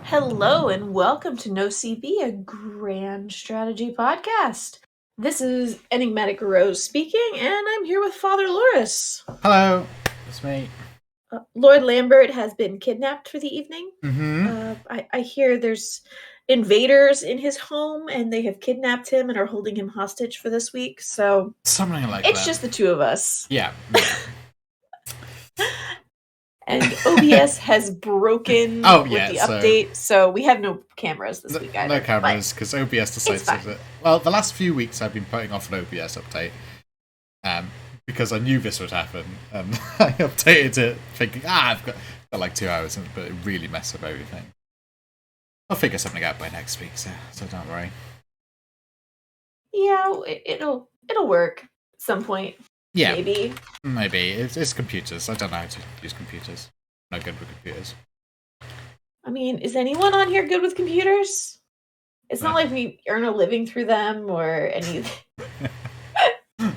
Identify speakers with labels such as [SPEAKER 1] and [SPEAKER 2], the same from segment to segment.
[SPEAKER 1] Hello and welcome to NoCB, a grand strategy podcast. This is Enigmatic Rose speaking, and I'm here with Father Loris.
[SPEAKER 2] Hello, it's me.
[SPEAKER 1] Lord Lambert has been kidnapped for the evening.
[SPEAKER 2] Mm-hmm.
[SPEAKER 1] I hear there's invaders in his home, and they have kidnapped him and are holding him hostage for this week. So
[SPEAKER 2] Something like
[SPEAKER 1] it's
[SPEAKER 2] that.
[SPEAKER 1] just the two of us.
[SPEAKER 2] Yeah.
[SPEAKER 1] And OBS has broken with the update, so we have no cameras this week either.
[SPEAKER 2] No cameras, because OBS decided that. Well, the last few weeks I've been putting off an OBS update because I knew this would happen, and I updated it thinking, I've got like 2 hours, but it really messed up everything. I'll figure something out by next week, so don't worry.
[SPEAKER 1] Yeah, it'll work at some point.
[SPEAKER 2] Yeah,
[SPEAKER 1] maybe.
[SPEAKER 2] It's computers. I don't know how to use computers. I'm not good with computers.
[SPEAKER 1] I mean, is anyone on here good with computers? It's not like we earn a living through them or anything.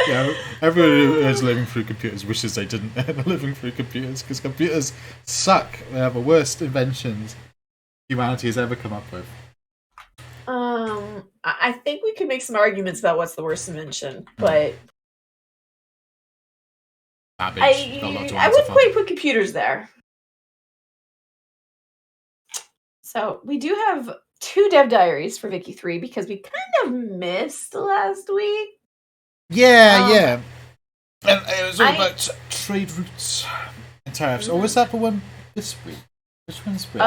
[SPEAKER 2] Yeah, everyone who is living through computers wishes they didn't earn a living through computers, because computers suck. They are the worst inventions humanity has ever come up with.
[SPEAKER 1] I think we could make some arguments about what's the worst invention, but I wouldn't quite put computers there. So we do have 2 dev diaries for Vicky 3 because we kind of missed last week.
[SPEAKER 2] Yeah. And it was all about trade routes and tariffs. Or was that the one this week? Which one's which?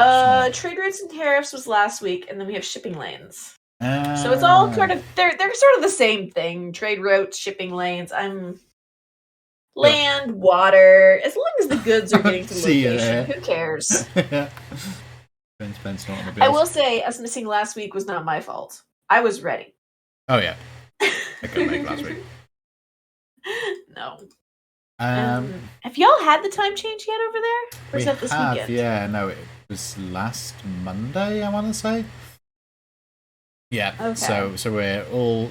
[SPEAKER 1] Trade routes and tariffs was last week, and then we have shipping lanes. So it's all sort of they're sort of the same thing. Trade routes, shipping lanes. Land, water. As long as the goods are getting to the location, who cares? I will say, us missing last week was not my fault. I was ready.
[SPEAKER 2] Oh yeah, I couldn't make last week.
[SPEAKER 1] No. Have y'all had the time change yet over there? Or is that this weekend?
[SPEAKER 2] Yeah, no, it was last Monday, I want to say. Yeah. Okay. So we're all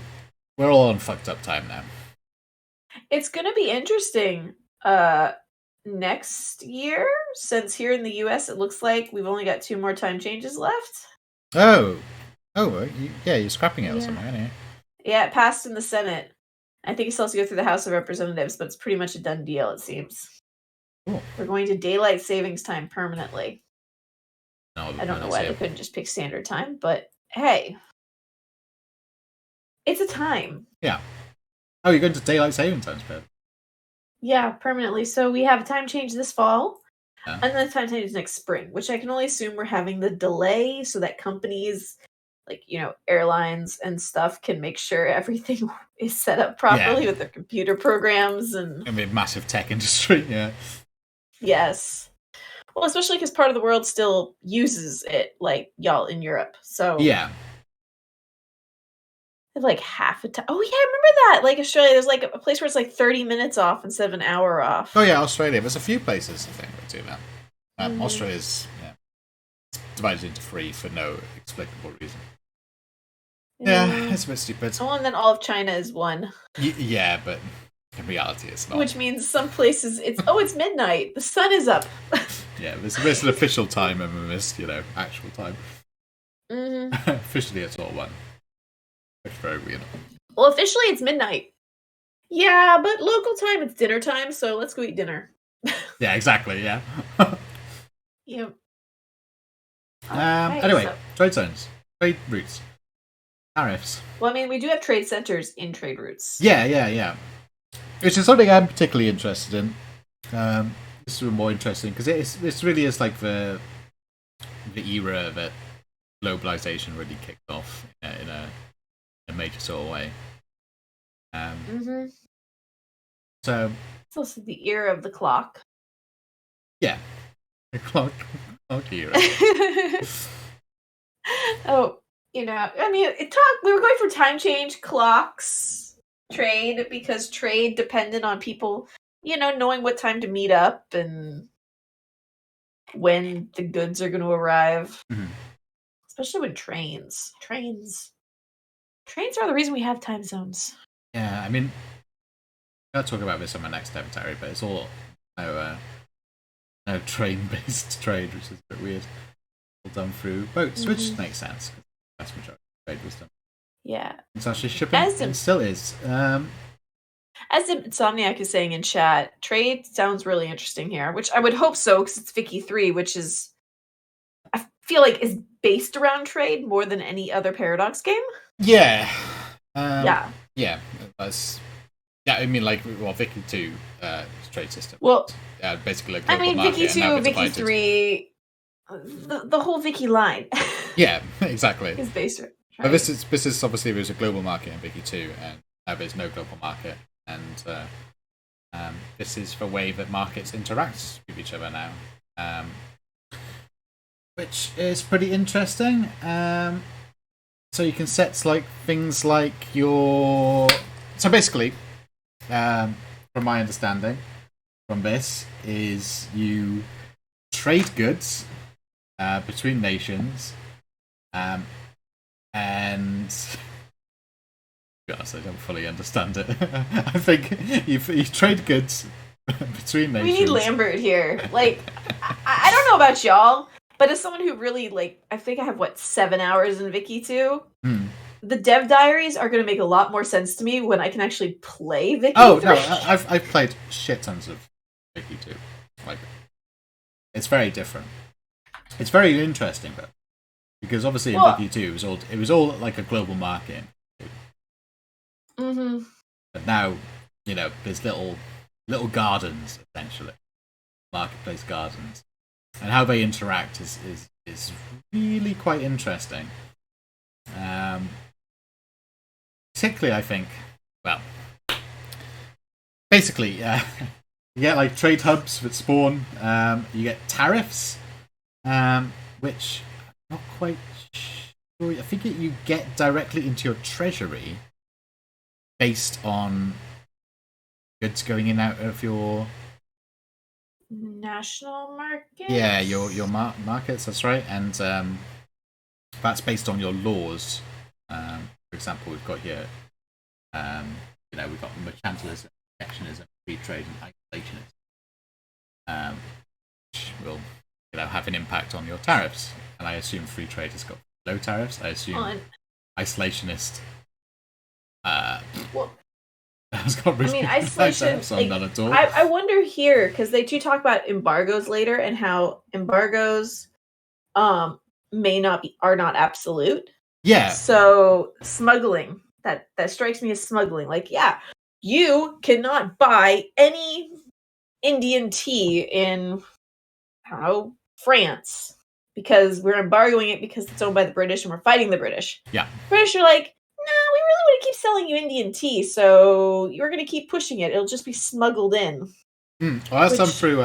[SPEAKER 2] on fucked up time now.
[SPEAKER 1] It's gonna be interesting next year, since here in the US it looks like we've only got 2 more time changes left.
[SPEAKER 2] Oh, you're scrapping it or something, aren't you?
[SPEAKER 1] Yeah, it passed in the Senate. I think it still has to go through the House of Representatives, but it's pretty much a done deal, it seems.
[SPEAKER 2] Cool.
[SPEAKER 1] We're going to daylight savings time permanently.
[SPEAKER 2] No,
[SPEAKER 1] I don't know why they couldn't just pick standard time, but hey, it's a time.
[SPEAKER 2] Yeah. Oh, you're going to daylight saving times, Pip?
[SPEAKER 1] Yeah, permanently. So we have a time change this fall, and then a time change next spring, which I can only assume we're having the delay so that companies, like, airlines and stuff, can make sure everything is set up properly with their computer programs. And
[SPEAKER 2] I mean, massive tech industry, yeah.
[SPEAKER 1] Yes. Well, especially because part of the world still uses it, like y'all in Europe. So
[SPEAKER 2] yeah.
[SPEAKER 1] Like half a time. Oh yeah, I remember that. Like Australia, there's like a place where it's like 30 minutes off instead of an hour off.
[SPEAKER 2] Oh yeah, Australia. There's a few places I think that do that. Australia's divided into 3 for no explicable reason. Yeah, it's a bit stupid.
[SPEAKER 1] Oh, and then all of China is 1.
[SPEAKER 2] Yeah, but in reality, it's not.
[SPEAKER 1] Which means some places it's midnight. The sun is up.
[SPEAKER 2] Yeah, there's an official time and there's actual time.
[SPEAKER 1] Mm-hmm.
[SPEAKER 2] Officially, it's all 1. It's very weird.
[SPEAKER 1] Well, officially it's midnight. Yeah, but local time it's dinner time, so let's go eat dinner.
[SPEAKER 2] Yeah, exactly, yeah.
[SPEAKER 1] Yep.
[SPEAKER 2] Anyway, trade zones, trade routes, tariffs.
[SPEAKER 1] Well, I mean, we do have trade centers in trade routes.
[SPEAKER 2] Yeah. Which is something I'm particularly interested in. This is more interesting because this really is like the era that globalization really kicked off in a major sort of way. So
[SPEAKER 1] it's also the era of the clock.
[SPEAKER 2] Yeah, the clock era.
[SPEAKER 1] Oh, I mean, we were going for time change, clocks, trade, because trade depended on people, knowing what time to meet up and when the goods are going to arrive.
[SPEAKER 2] Mm-hmm.
[SPEAKER 1] Especially with trains are the reason we have time zones.
[SPEAKER 2] Yeah, I mean, I'll talk about this on my next inventory, but it's all no train-based trade, which is a bit weird. All done through boats, which makes sense. That's majority of trade was done.
[SPEAKER 1] Yeah.
[SPEAKER 2] It's actually shipping, and still is.
[SPEAKER 1] As Insomniac is saying in chat, trade sounds really interesting here, which I would hope so, because it's Vicky 3, which is, I feel like, is based around trade more than any other Paradox game.
[SPEAKER 2] Yeah.
[SPEAKER 1] Yeah.
[SPEAKER 2] That's... Yeah, I mean, like, well, Vicky 2 trade system.
[SPEAKER 1] Well,
[SPEAKER 2] basically, like,
[SPEAKER 1] I mean, Vicky 2, Vicky 3, the whole Vicky line.
[SPEAKER 2] Yeah, exactly.
[SPEAKER 1] Is based around trade.
[SPEAKER 2] But this is obviously there's a global market in Vicky 2, and now there's no global market. And this is the way that markets interact with each other now, which is pretty interesting. So you can set like things like your. So basically, from my understanding, from this is you trade goods between nations, and. To be honest, I don't fully understand it. I think you trade goods between nations.
[SPEAKER 1] We need Lambert here. Like, I don't know about y'all, but as someone who really, like, I think I have, 7 hours in Vicky 2? The dev diaries are going to make a lot more sense to me when I can actually play Vicky 3.
[SPEAKER 2] Oh, no, I've played shit tons of Vicky 2. Like, it's very different. It's very interesting, though. Because obviously in Vicky 2, it was all like a global market.
[SPEAKER 1] Mm-hmm.
[SPEAKER 2] But now, there's little gardens, essentially. Marketplace gardens. And how they interact is really quite interesting. Particularly, I think, well, basically, you get like trade hubs that spawn, you get tariffs, which I'm not quite sure. I think you get directly into your treasury based on goods going in and out of your
[SPEAKER 1] national markets.
[SPEAKER 2] Yeah, your markets. That's right, and that's based on your laws. For example, we've got here, we've got mercantilism, protectionism, free trade, and isolationism, which will have an impact on your tariffs. And I assume free trade has got low tariffs. I assume isolationist. Has got really
[SPEAKER 1] isolation.
[SPEAKER 2] None at all.
[SPEAKER 1] I wonder here because they do talk about embargoes later and how embargoes, are not absolute.
[SPEAKER 2] Yeah.
[SPEAKER 1] So smuggling that strikes me as smuggling. Like, yeah, you cannot buy any Indian tea in France because we're embargoing it because it's owned by the British and we're fighting the British.
[SPEAKER 2] Yeah.
[SPEAKER 1] British are like, no, we really want to keep selling you Indian tea, so you're going to keep pushing it. It'll just be smuggled in.
[SPEAKER 2] Well, that's done through,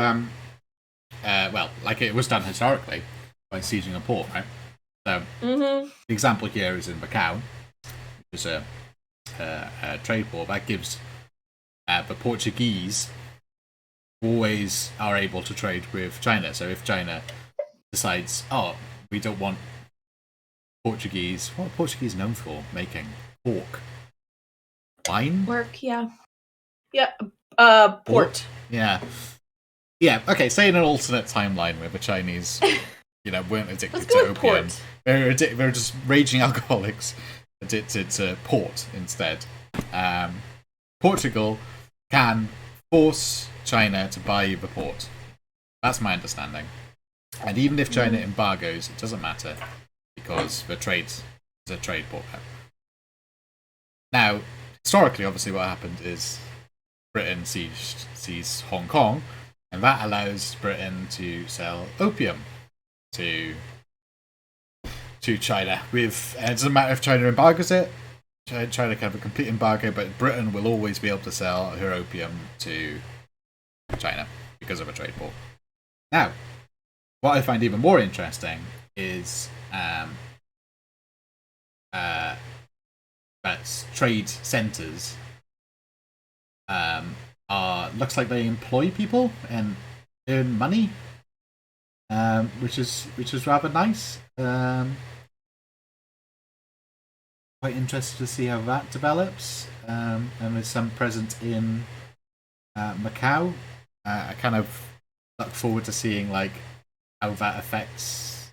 [SPEAKER 2] like it was done historically by sieging a port, right? So the example here is in Macau, which is a trade port that gives the Portuguese always are able to trade with China. So if China decides, we don't want Portuguese, what are Portuguese known for? Making pork, wine,
[SPEAKER 1] port.
[SPEAKER 2] Yeah. Okay. Say in an alternate timeline where the Chinese, weren't addicted to opium. They're just raging alcoholics addicted to port instead. Portugal can force China to buy the port. That's my understanding. And even if China embargoes, it doesn't matter because the trade is a trade port. Now, historically, obviously, what happened is Britain seized Hong Kong, and that allows Britain to sell opium to China. It doesn't matter if China embargoes it. China can have a complete embargo, but Britain will always be able to sell her opium to China because of a trade port. Now, what I find even more interesting is that trade centres looks like they employ people and earn money, which is rather nice. Quite interested to see how that develops, and there's some present in Macau, I kind of look forward to seeing like how that affects,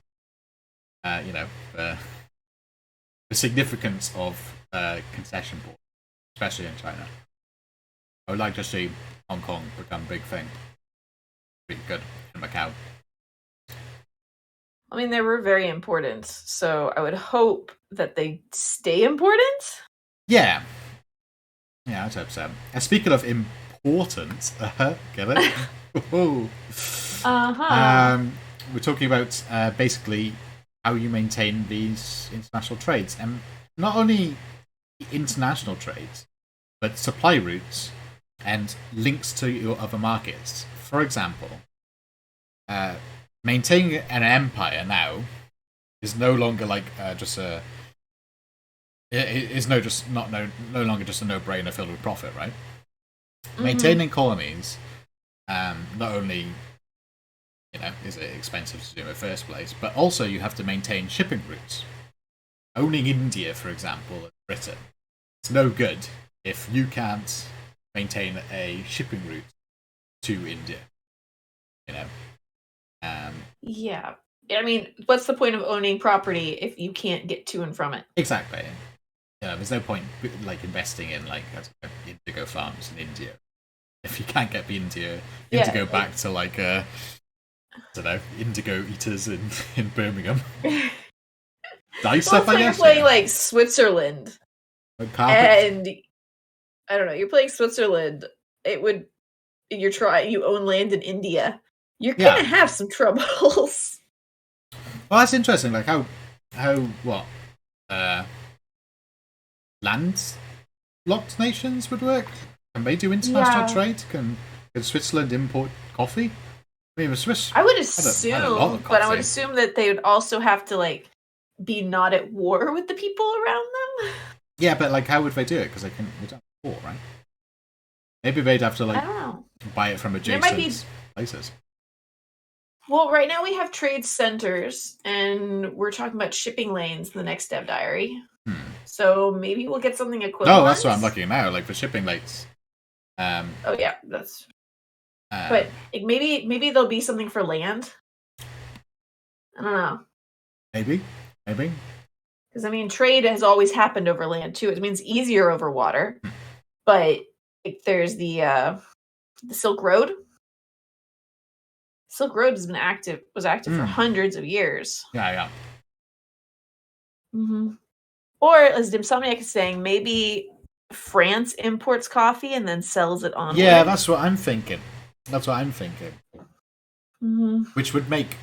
[SPEAKER 2] the significance of concession board, especially in China. I would like to see Hong Kong become a big thing. Pretty good in Macau.
[SPEAKER 1] I mean, they were very important, so I would hope that they stay important.
[SPEAKER 2] Yeah, I'd hope so. Speaking of important, get it? We're talking about basically how you maintain these international trades, and not only international trades, but supply routes and links to your other markets. For example, maintaining an empire now is no longer like just a. It is no longer just a no-brainer filled with profit, right? Mm-hmm. Maintaining colonies, not only is it expensive to do in the first place, but also you have to maintain shipping routes. Owning India, for example, and Britain, it's no good if you can't maintain a shipping route to India.
[SPEAKER 1] Yeah. I mean, what's the point of owning property if you can't get to and from it?
[SPEAKER 2] Exactly. There's no point like investing in like indigo farms in India if you can't get the indigo back to like I don't know, indigo eaters in Birmingham. Nice
[SPEAKER 1] well, you're playing like Switzerland, and I don't know. You're playing Switzerland. You own land in India. You're gonna have some troubles.
[SPEAKER 2] Well, that's interesting. Like how land-locked nations would work. Can they do international trade? Can Switzerland import coffee? I mean, the Swiss.
[SPEAKER 1] I would assume, but I would assume that they would also have to like be not at war with the people around them.
[SPEAKER 2] Yeah, but like, how would they do it? Because they don't have war, right? Maybe they'd have to like buy it from adjacent places.
[SPEAKER 1] Well, right now we have trade centers, and we're talking about shipping lanes in the next dev diary. So maybe we'll get something equivalent.
[SPEAKER 2] Oh, that's what I'm looking at now, like for shipping lanes.
[SPEAKER 1] Oh yeah, that's. But maybe there'll be something for land. I don't know.
[SPEAKER 2] Maybe.
[SPEAKER 1] Because I mean, trade has always happened over land too. It means easier over water, but like, there's the Silk Road. Silk Road was active for hundreds of years.
[SPEAKER 2] Yeah.
[SPEAKER 1] Mm-hmm. Or as Dimsomniac is saying, maybe France imports coffee and then sells it on.
[SPEAKER 2] Yeah, that's what I'm thinking.
[SPEAKER 1] Mm-hmm.
[SPEAKER 2] Which would make,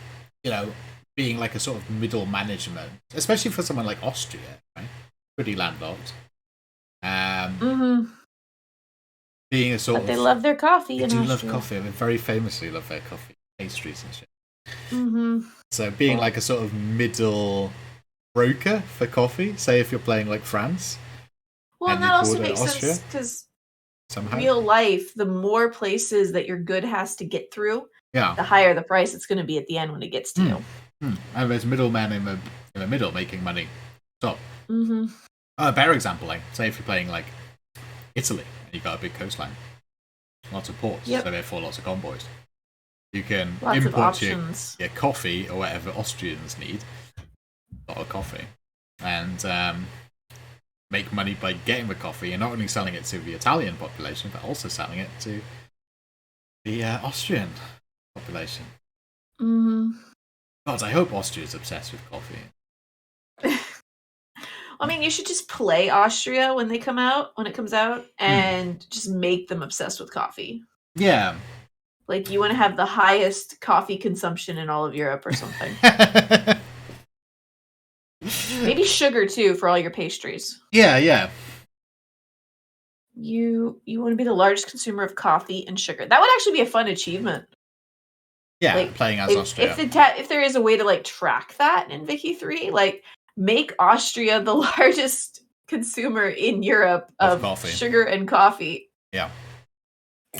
[SPEAKER 2] being like a sort of middle management, especially for someone like Austria, right? Pretty landlocked. Being a sort
[SPEAKER 1] but they love their coffee.
[SPEAKER 2] They do love coffee. They very famously love their coffee pastries and shit.
[SPEAKER 1] Mm-hmm.
[SPEAKER 2] So being like a sort of middle broker for coffee, say if you're playing like France.
[SPEAKER 1] Well, and that also makes sense because real life, the more places that your good has to get through, the higher the price it's going to be at the end when it gets to you.
[SPEAKER 2] And there's middlemen in the middle making money. So,
[SPEAKER 1] a
[SPEAKER 2] better example, like say if you're playing like Italy and you've got a big coastline, lots of ports, so therefore lots of convoys. You can import your coffee or whatever Austrians need, a lot of coffee, and make money by getting the coffee and not only selling it to the Italian population, but also selling it to the Austrian population. God, I hope Austria's obsessed with coffee.
[SPEAKER 1] I mean, you should just play Austria when it comes out, and just make them obsessed with coffee.
[SPEAKER 2] Yeah.
[SPEAKER 1] Like, you want to have the highest coffee consumption in all of Europe or something. Maybe sugar, too, for all your pastries.
[SPEAKER 2] Yeah.
[SPEAKER 1] You want to be the largest consumer of coffee and sugar. That would actually be a fun achievement.
[SPEAKER 2] Yeah, like, playing as Austria.
[SPEAKER 1] If there is a way to, like, track that in Wiki 3, like, make Austria the largest consumer in Europe of sugar and coffee.
[SPEAKER 2] Yeah.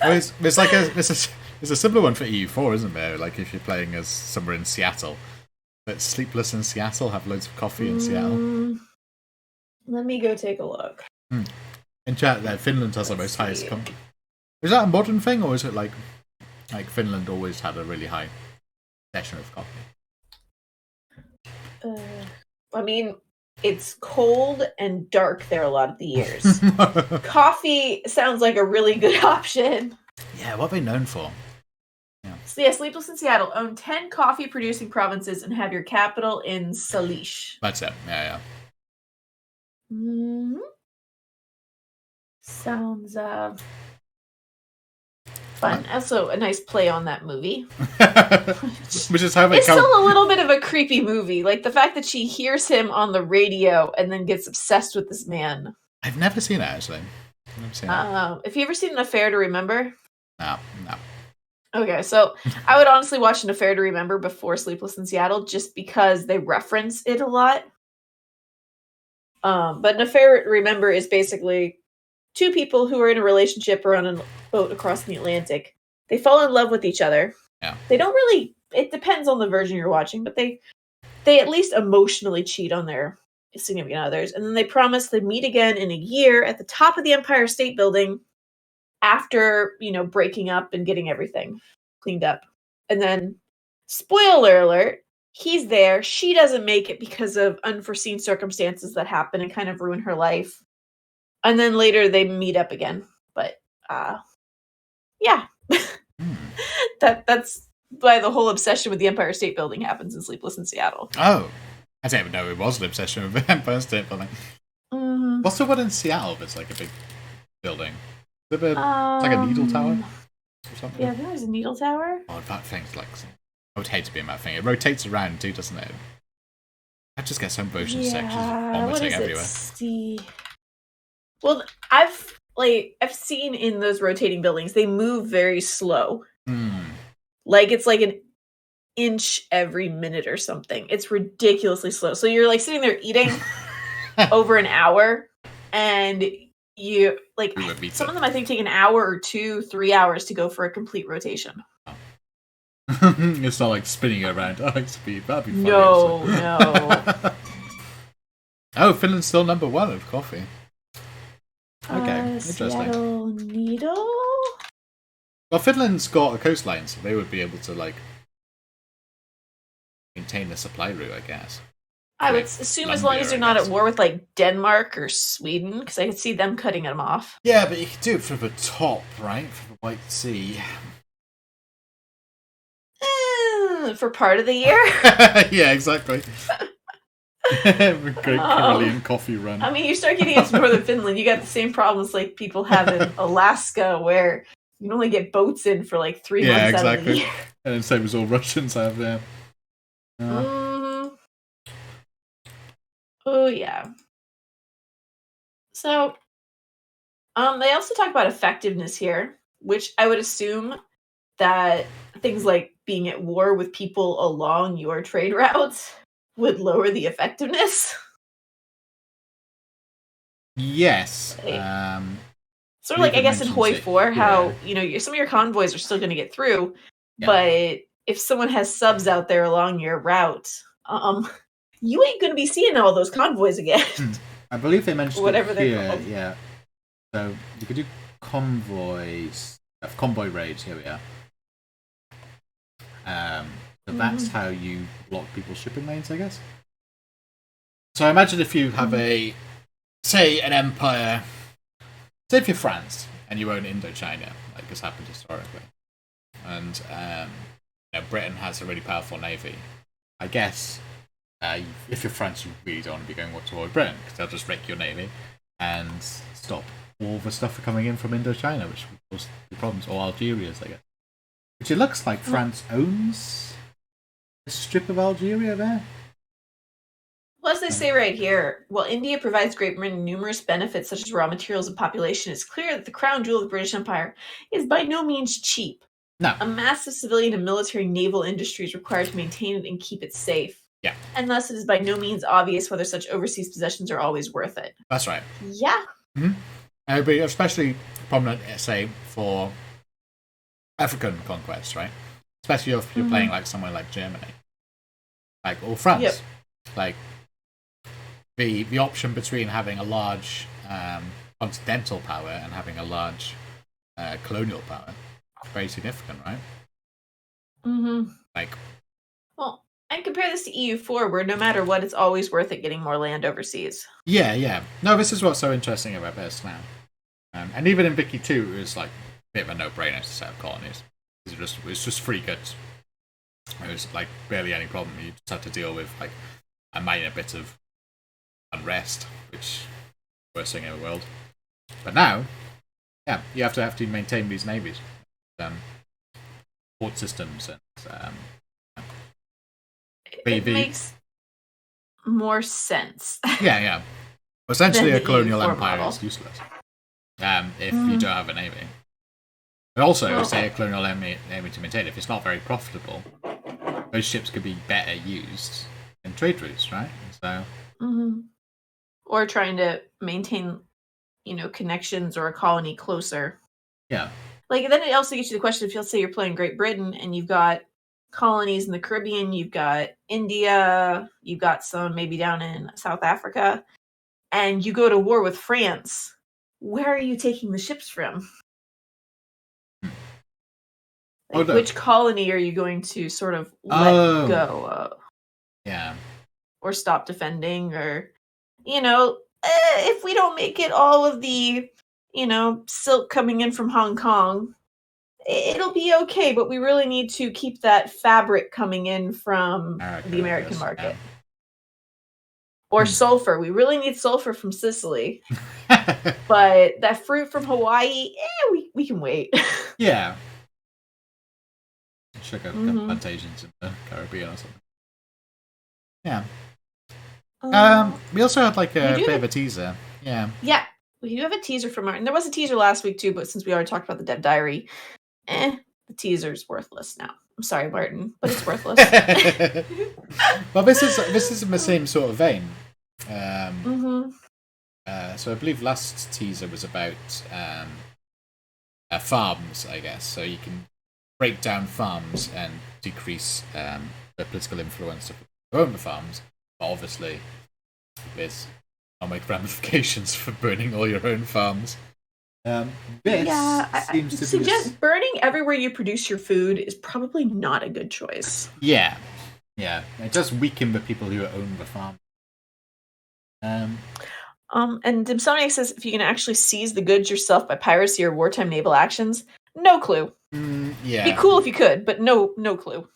[SPEAKER 2] There's a similar one for EU4, isn't there? Like if you're playing as somewhere in Seattle. But Sleepless in Seattle have loads of coffee in Seattle.
[SPEAKER 1] Let me go take a look.
[SPEAKER 2] In chat there, Finland has the most highest Is that a modern thing, or is it like Finland always had a really high session of coffee?
[SPEAKER 1] I mean, it's cold and dark there a lot of the years. Coffee sounds like a really good option.
[SPEAKER 2] Yeah, what are they known for?
[SPEAKER 1] Yeah. So yeah, Sleepless in Seattle own 10 coffee-producing provinces and have your capital in Salish.
[SPEAKER 2] That's it. Yeah.
[SPEAKER 1] Mm-hmm. Sounds fun. Also, a nice play on that movie.
[SPEAKER 2] Which is how they
[SPEAKER 1] It's still a little bit of a creepy movie. Like the fact that she hears him on the radio and then gets obsessed with this man.
[SPEAKER 2] I've never seen it, actually. I've never seen it.
[SPEAKER 1] Have you ever seen An Affair to Remember?
[SPEAKER 2] No.
[SPEAKER 1] Okay, so I would honestly watch An Affair to Remember before Sleepless in Seattle just because they reference it a lot. But An Affair to Remember is basically two people who are in a relationship or on a boat across the Atlantic. They fall in love with each other.
[SPEAKER 2] Yeah.
[SPEAKER 1] They don't really... It depends on the version you're watching, but they at least emotionally cheat on their significant others. And then they promise to meet again in a year at the top of the Empire State Building after, breaking up and getting everything cleaned up. And then, spoiler alert, he's there. She doesn't make it because of unforeseen circumstances that happen and kind of ruin her life. And then later they meet up again. But, yeah. That's why the whole obsession with the Empire State Building happens in Sleepless in Seattle.
[SPEAKER 2] Oh. I didn't even know it was an obsession with the Empire State Building.
[SPEAKER 1] Mm-hmm.
[SPEAKER 2] What's the one in Seattle that's like a big building? Is it like a needle tower? Or something?
[SPEAKER 1] Yeah, there's a needle tower.
[SPEAKER 2] Oh, that thing's like... I would hate to be in that thing. It rotates around too, doesn't it? I just get some motion sick. Just vomiting everywhere.
[SPEAKER 1] Well, I've seen in those rotating buildings, they move very slow. Like it's like an inch every minute or something. It's ridiculously slow. So you're like sitting there eating over an hour, and you like some of them I think take an hour or 2-3 hours to go for a complete rotation.
[SPEAKER 2] It's not like spinning around at high speed. That'd be funny.
[SPEAKER 1] No.
[SPEAKER 2] Oh, Finland's still number 1 of coffee. Okay, interesting.
[SPEAKER 1] Seattle Needle?
[SPEAKER 2] Well, Finland's got a coastline, so they would be able to maintain the supply route, I guess.
[SPEAKER 1] I would assume as long as they're not at war with Denmark or Sweden, because I could see them cutting them off.
[SPEAKER 2] Yeah, but you could do it from the top, right? From the White Sea.
[SPEAKER 1] For part of the year?
[SPEAKER 2] Yeah, exactly. Great Karelian coffee run.
[SPEAKER 1] I mean, you start getting into northern Finland, you got the same problems like people have in Alaska, where you can only get boats in for 3 months out of the year.
[SPEAKER 2] And then same as all Russians have there.
[SPEAKER 1] Oh, yeah. So, they also talk about effectiveness here, which I would assume that things like being at war with people along your trade routes would lower the effectiveness.
[SPEAKER 2] Yes.
[SPEAKER 1] Sort of I guess in Hoi 4, how, some of your convoys are still going to get through, but if someone has subs out there along your route, you ain't going to be seeing all those convoys again.
[SPEAKER 2] I believe they mentioned
[SPEAKER 1] whatever
[SPEAKER 2] it here,
[SPEAKER 1] they're called.
[SPEAKER 2] Yeah. So you could do convoys, convoy raids, here we are. So that's how you block people's shipping lanes, I guess. So I imagine if you have say an empire, say if you're France and you own Indochina, like has happened historically, and Britain has a really powerful navy, I guess if you're France, you really don't want to be going toward Britain, because they'll just wreck your navy and stop all the stuff coming in from Indochina, which would cause the problems, or Algeria's, I guess. Which it looks like France owns a strip of Algeria there.
[SPEAKER 1] Well, as they say right here, while India provides Great Britain numerous benefits such as raw materials and population, it's clear that the crown jewel of the British Empire is by no means cheap.
[SPEAKER 2] No.
[SPEAKER 1] A massive civilian and military naval industry is required to maintain it and keep it safe.
[SPEAKER 2] Yeah.
[SPEAKER 1] And thus it is by no means obvious whether such overseas possessions are always worth it.
[SPEAKER 2] That's right.
[SPEAKER 1] Yeah.
[SPEAKER 2] Mm-hmm. It would be especially prominent, say, for African conquest, right? Especially if you're playing somewhere like Germany, or France.
[SPEAKER 1] Yep.
[SPEAKER 2] The option between having a large continental power and having a large colonial power. Very significant, right?
[SPEAKER 1] Mm-hmm. Well, and compare this to EU4, where no matter what, it's always worth it getting more land overseas.
[SPEAKER 2] Yeah. No, this is what's so interesting about this now. And even in Vicky 2, it was like a bit of a no-brainer to set up colonies. It's just free goods. It was like barely any problem. You just had to deal with like a minor bit of unrest, which worst thing in the world. But now, you have to maintain these navies, port systems, and
[SPEAKER 1] it makes more sense.
[SPEAKER 2] Yeah. Essentially, a colonial empire is useless if you don't have a navy. But also, say a colonial navy to maintain, if it's not very profitable, those ships could be better used in trade routes, right? So,
[SPEAKER 1] or trying to maintain, connections or a colony closer.
[SPEAKER 2] Yeah.
[SPEAKER 1] Like, then it also gets you the question, if let's say you're playing Great Britain and you've got colonies in the Caribbean, you've got India, you've got some maybe down in South Africa, and you go to war with France, where are you taking the ships from? Which colony are you going to sort of let go of?
[SPEAKER 2] Yeah.
[SPEAKER 1] Or stop defending, or, if we don't make it all of the, silk coming in from Hong Kong, it'll be okay, but we really need to keep that fabric coming in from the American market. Yeah. Or sulfur. We really need sulfur from Sicily. But that fruit from Hawaii, we can wait.
[SPEAKER 2] Yeah. Sugar plantations in the Caribbean or something. Yeah. We also had like a bit of a teaser. Yeah.
[SPEAKER 1] Yeah. We do have a teaser from Martin. There was a teaser last week too, but since we already talked about the Dev Diary, the teaser's worthless now. I'm sorry, Martin, but it's worthless.
[SPEAKER 2] Well, this is in the same sort of vein. So I believe last teaser was about farms, I guess. So you can break down farms and decrease the political influence of who own the farms. But obviously, there's economic ramifications for burning all your own farms. Seems to
[SPEAKER 1] suggest burning everywhere you produce your food is probably not a good choice.
[SPEAKER 2] Yeah. It does weaken the people who own the farm.
[SPEAKER 1] And Dimsonic says if you can actually seize the goods yourself by piracy or wartime naval actions, no clue.
[SPEAKER 2] Yeah.
[SPEAKER 1] Be cool if you could, but no clue.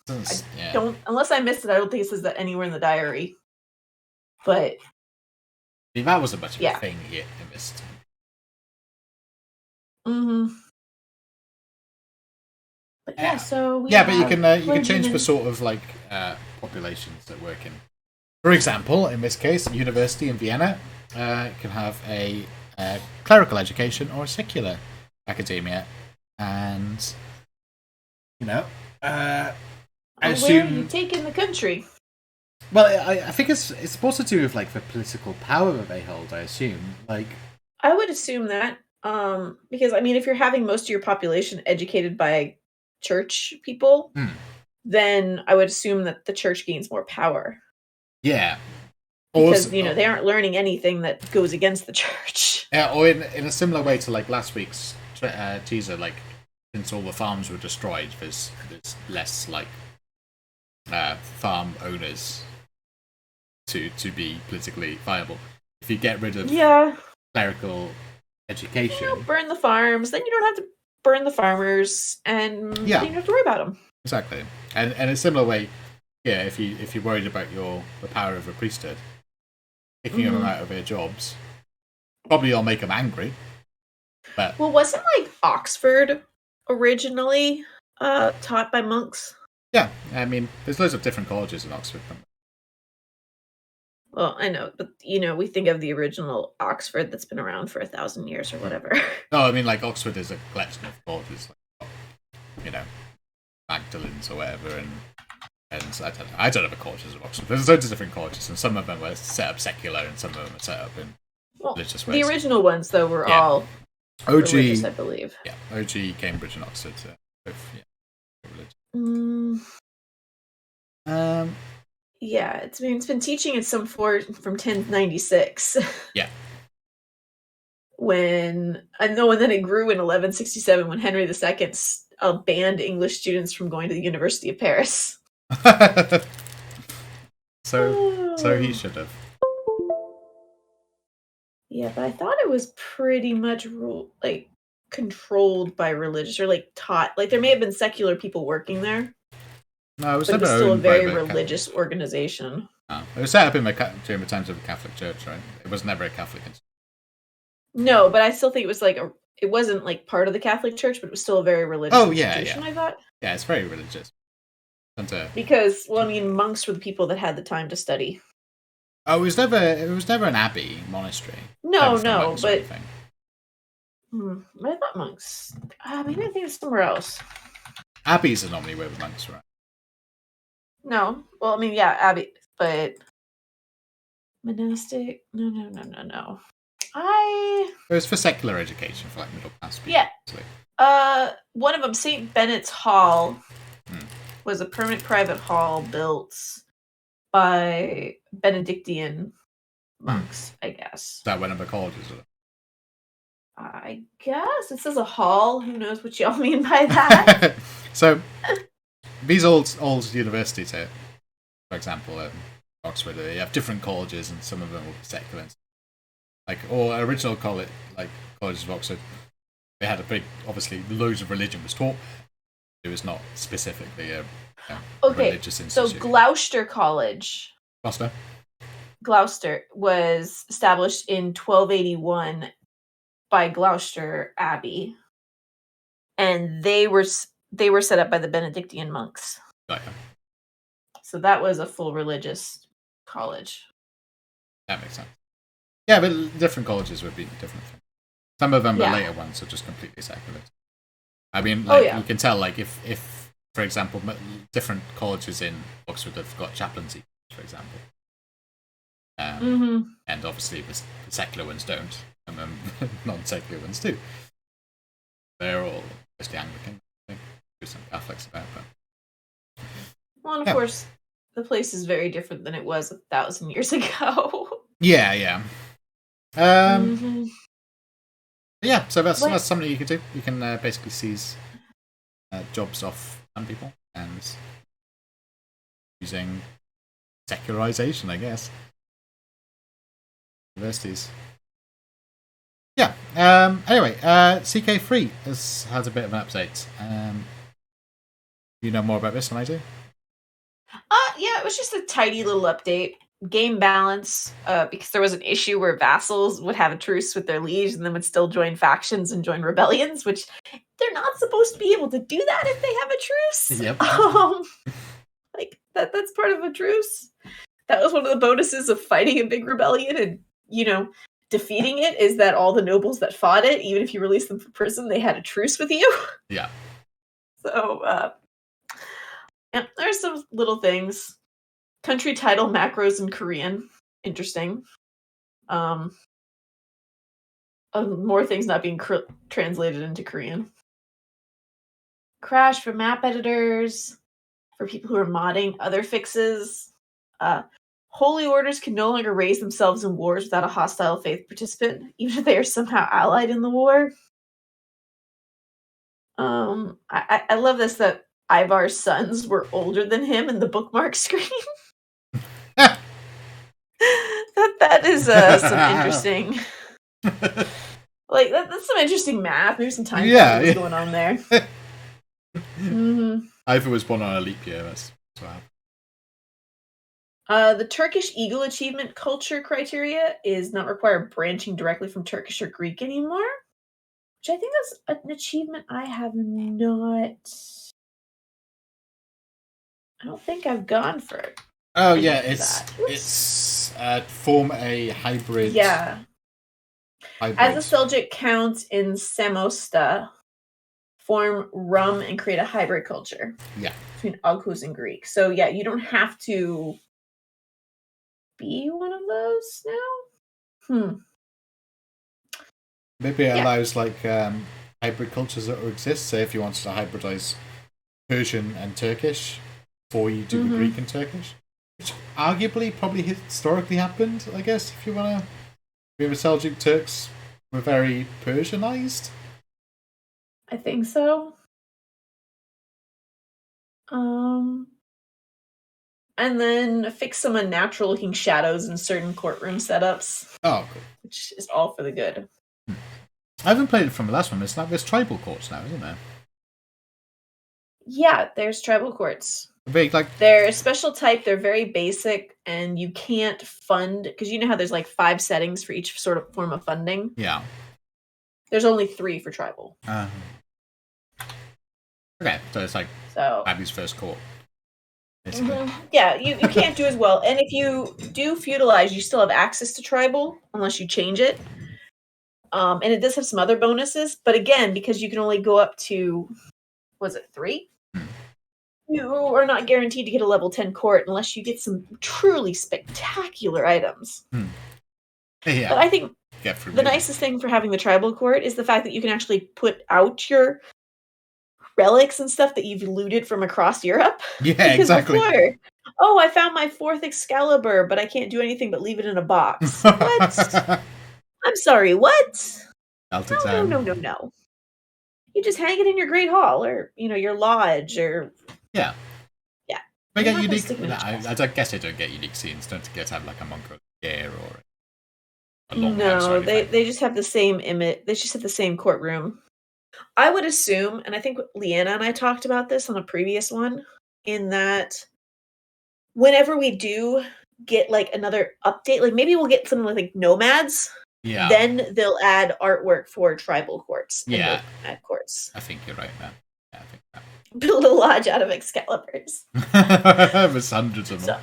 [SPEAKER 1] Don't, unless I missed it, I don't think it says that anywhere in the diary. But
[SPEAKER 2] that wasn't much of a thing here in this time.
[SPEAKER 1] But so
[SPEAKER 2] but you can change the sort of like populations that work in. For example, in this case, a university in Vienna can have a clerical education or a secular academia, and
[SPEAKER 1] I assume where are you taking the country?
[SPEAKER 2] Well, I think it's supposed to do with like the political power that they hold. I assume, like
[SPEAKER 1] I would assume that. Because if you're having most of your population educated by church people, then I would assume that the church gains more power.
[SPEAKER 2] Yeah.
[SPEAKER 1] Because, they aren't learning anything that goes against the church.
[SPEAKER 2] Yeah, or in a similar way to like last week's teaser, like since all the farms were destroyed, there's less like farm owners to be politically viable. If you get rid of clerical education,
[SPEAKER 1] burn the farms, then you don't have to burn the farmers, and you don't have to worry about them.
[SPEAKER 2] Exactly, and in a similar way, if you're worried about the power of a priesthood, kicking them out of their jobs, probably will make them angry. But
[SPEAKER 1] wasn't like Oxford originally taught by monks?
[SPEAKER 2] Yeah, there's loads of different colleges in Oxford.
[SPEAKER 1] Well, I know, but we think of the original Oxford that's been around for 1,000 years or whatever.
[SPEAKER 2] No, like Oxford is a collection of colleges, like, Magdalene's or whatever, and I don't know the colleges of Oxford. There's loads of different colleges, and some of them were set up secular, and some of them were set up in religious ways.
[SPEAKER 1] The original ones, though, were all
[SPEAKER 2] OG,
[SPEAKER 1] religious, I believe.
[SPEAKER 2] Yeah, OG, Cambridge, and Oxford. Both,
[SPEAKER 1] Yeah, it's been teaching at some form from 1096.
[SPEAKER 2] Yeah.
[SPEAKER 1] when and then it grew in 1167 when Henry II banned English students from going to the University of Paris.
[SPEAKER 2] So he should have.
[SPEAKER 1] Yeah, but I thought it was pretty much controlled by religious or taught. There may have been secular people working there.
[SPEAKER 2] No, it was
[SPEAKER 1] still a very religious organization.
[SPEAKER 2] Oh. It was set up during the times of the Catholic Church, right? It was never a Catholic institution.
[SPEAKER 1] No, but I still think it was it wasn't part of the Catholic Church, but it was still a very religious institution, I thought.
[SPEAKER 2] Yeah, it's very religious.
[SPEAKER 1] Because, monks were the people that had the time to study.
[SPEAKER 2] Oh, it was never an abbey monastery.
[SPEAKER 1] No, but I thought monks. Maybe I think it's somewhere else.
[SPEAKER 2] Abbeys are normally where the monks were at.
[SPEAKER 1] No, well, yeah, abbey, but monastic. No. It
[SPEAKER 2] was for secular education for middle class people.
[SPEAKER 1] Yeah. One of them, St. Benet's Hall, was a permanent private hall built by Benedictine monks, I guess.
[SPEAKER 2] Is that one of the colleges?
[SPEAKER 1] I guess it says a hall. Who knows what y'all mean by that?
[SPEAKER 2] So these old universities here, for example, Oxford, they have different colleges, and some of them will be secular. Or original colleges of Oxford, they had obviously loads of religion was taught. It was not specifically a religious institution.
[SPEAKER 1] So Gloucester College. Gloucester was established in 1281 by Gloucester Abbey, and they were set up by the Benedictine monks.
[SPEAKER 2] Okay.
[SPEAKER 1] So that was a full religious college.
[SPEAKER 2] That makes sense. Yeah, but different colleges would be different things. Some of them, the later ones, are just completely secular. You can tell, if for example, different colleges in Oxford have got chaplaincy, for example. And obviously the secular ones don't, and then non-secular ones do. They're all mostly Anglican. I think there's some Catholics about that.
[SPEAKER 1] Well, and of course, the place is very different than it was 1,000 years ago.
[SPEAKER 2] Yeah. Yeah, so that's something you can do. You can basically seize jobs off some people and using secularization, I guess. Universities. Yeah. Anyway, CK3 has a bit of an update. You know more about this than I do?
[SPEAKER 1] Yeah, it was just a tidy little update. Game balance, because there was an issue where vassals would have a truce with their liege and then would still join factions and join rebellions, which they're not supposed to be able to do that if they have a truce.
[SPEAKER 2] Yep.
[SPEAKER 1] That's part of a truce. That was one of the bonuses of fighting a big rebellion and, defeating it, is that all the nobles that fought it, even if you released them from prison, they had a truce with you.
[SPEAKER 2] Yeah.
[SPEAKER 1] So, there's some little things. Country title macros in Korean. Interesting. More things not being translated into Korean. Crash for map editors. For people who are modding. Other fixes. Holy orders can no longer raise themselves in wars without a hostile faith participant, even if they are somehow allied in the war. I love this, that Ivar's sons were older than him in the bookmark screen. that is some interesting, that's some interesting math. There's some time going on there.
[SPEAKER 2] Ivor was born on a leap year. That's what happened.
[SPEAKER 1] The Turkish Eagle achievement culture criteria is not required branching directly from Turkish or Greek anymore, which I think that's an achievement I have not. I don't think I've gone for it.
[SPEAKER 2] Oh yeah, it's form a hybrid.
[SPEAKER 1] Yeah. As a Seljuk count in Samosta, form rum and create a hybrid culture.
[SPEAKER 2] Yeah.
[SPEAKER 1] Between Oghuz and Greek. So yeah, you don't have to be one of those now.
[SPEAKER 2] Maybe it allows hybrid cultures that exist. Say if you wanted to hybridize Persian and Turkish before you do the Greek and Turkish. Which arguably probably historically happened, I guess, if you want to be the Seljuk Turks were very Persianized.
[SPEAKER 1] I think so. And then fix some unnatural looking shadows in certain courtroom setups.
[SPEAKER 2] Oh, cool.
[SPEAKER 1] Which is all for the good.
[SPEAKER 2] I haven't played it from the last one. There's tribal courts now, isn't there?
[SPEAKER 1] Yeah, there's tribal courts. They're a special type. They're very basic, and you can't fund because you know how there's like 5 settings for each sort of form of funding.
[SPEAKER 2] Yeah.
[SPEAKER 1] There's only 3 for tribal.
[SPEAKER 2] Okay, so it's like Abby's first court.
[SPEAKER 1] Yeah, you can't do as well. And if you do feudalize, you still have access to tribal unless you change it. And it does have some other bonuses, but again, because you can only go up to, was it 3? You are not guaranteed to get a level 10 court unless you get some truly spectacular items.
[SPEAKER 2] Yeah.
[SPEAKER 1] But I think the nicest thing for having the tribal court is the fact that you can actually put out your relics and stuff that you've looted from across Europe.
[SPEAKER 2] Yeah,
[SPEAKER 1] because
[SPEAKER 2] exactly.
[SPEAKER 1] Before, I found my 4th Excalibur, but I can't do anything but leave it in a box. What? I'm sorry, what? No. You just hang it in your Great Hall or, your lodge or...
[SPEAKER 2] Yeah.
[SPEAKER 1] Yeah.
[SPEAKER 2] They get unique... I guess they don't get unique scenes. Don't get to have like a monk or a gear or a long house or anything.
[SPEAKER 1] They just have the same image. They just have the same courtroom. I would assume, and I think Leanna and I talked about this on a previous one, in that whenever we do get like another update, like maybe we'll get something like nomads.
[SPEAKER 2] Yeah.
[SPEAKER 1] Then they'll add artwork for tribal courts.
[SPEAKER 2] Yeah.
[SPEAKER 1] At courts.
[SPEAKER 2] I think you're right, man. Yeah, I think that.
[SPEAKER 1] Build a lodge out of Excaliburs.
[SPEAKER 2] There's hundreds of them.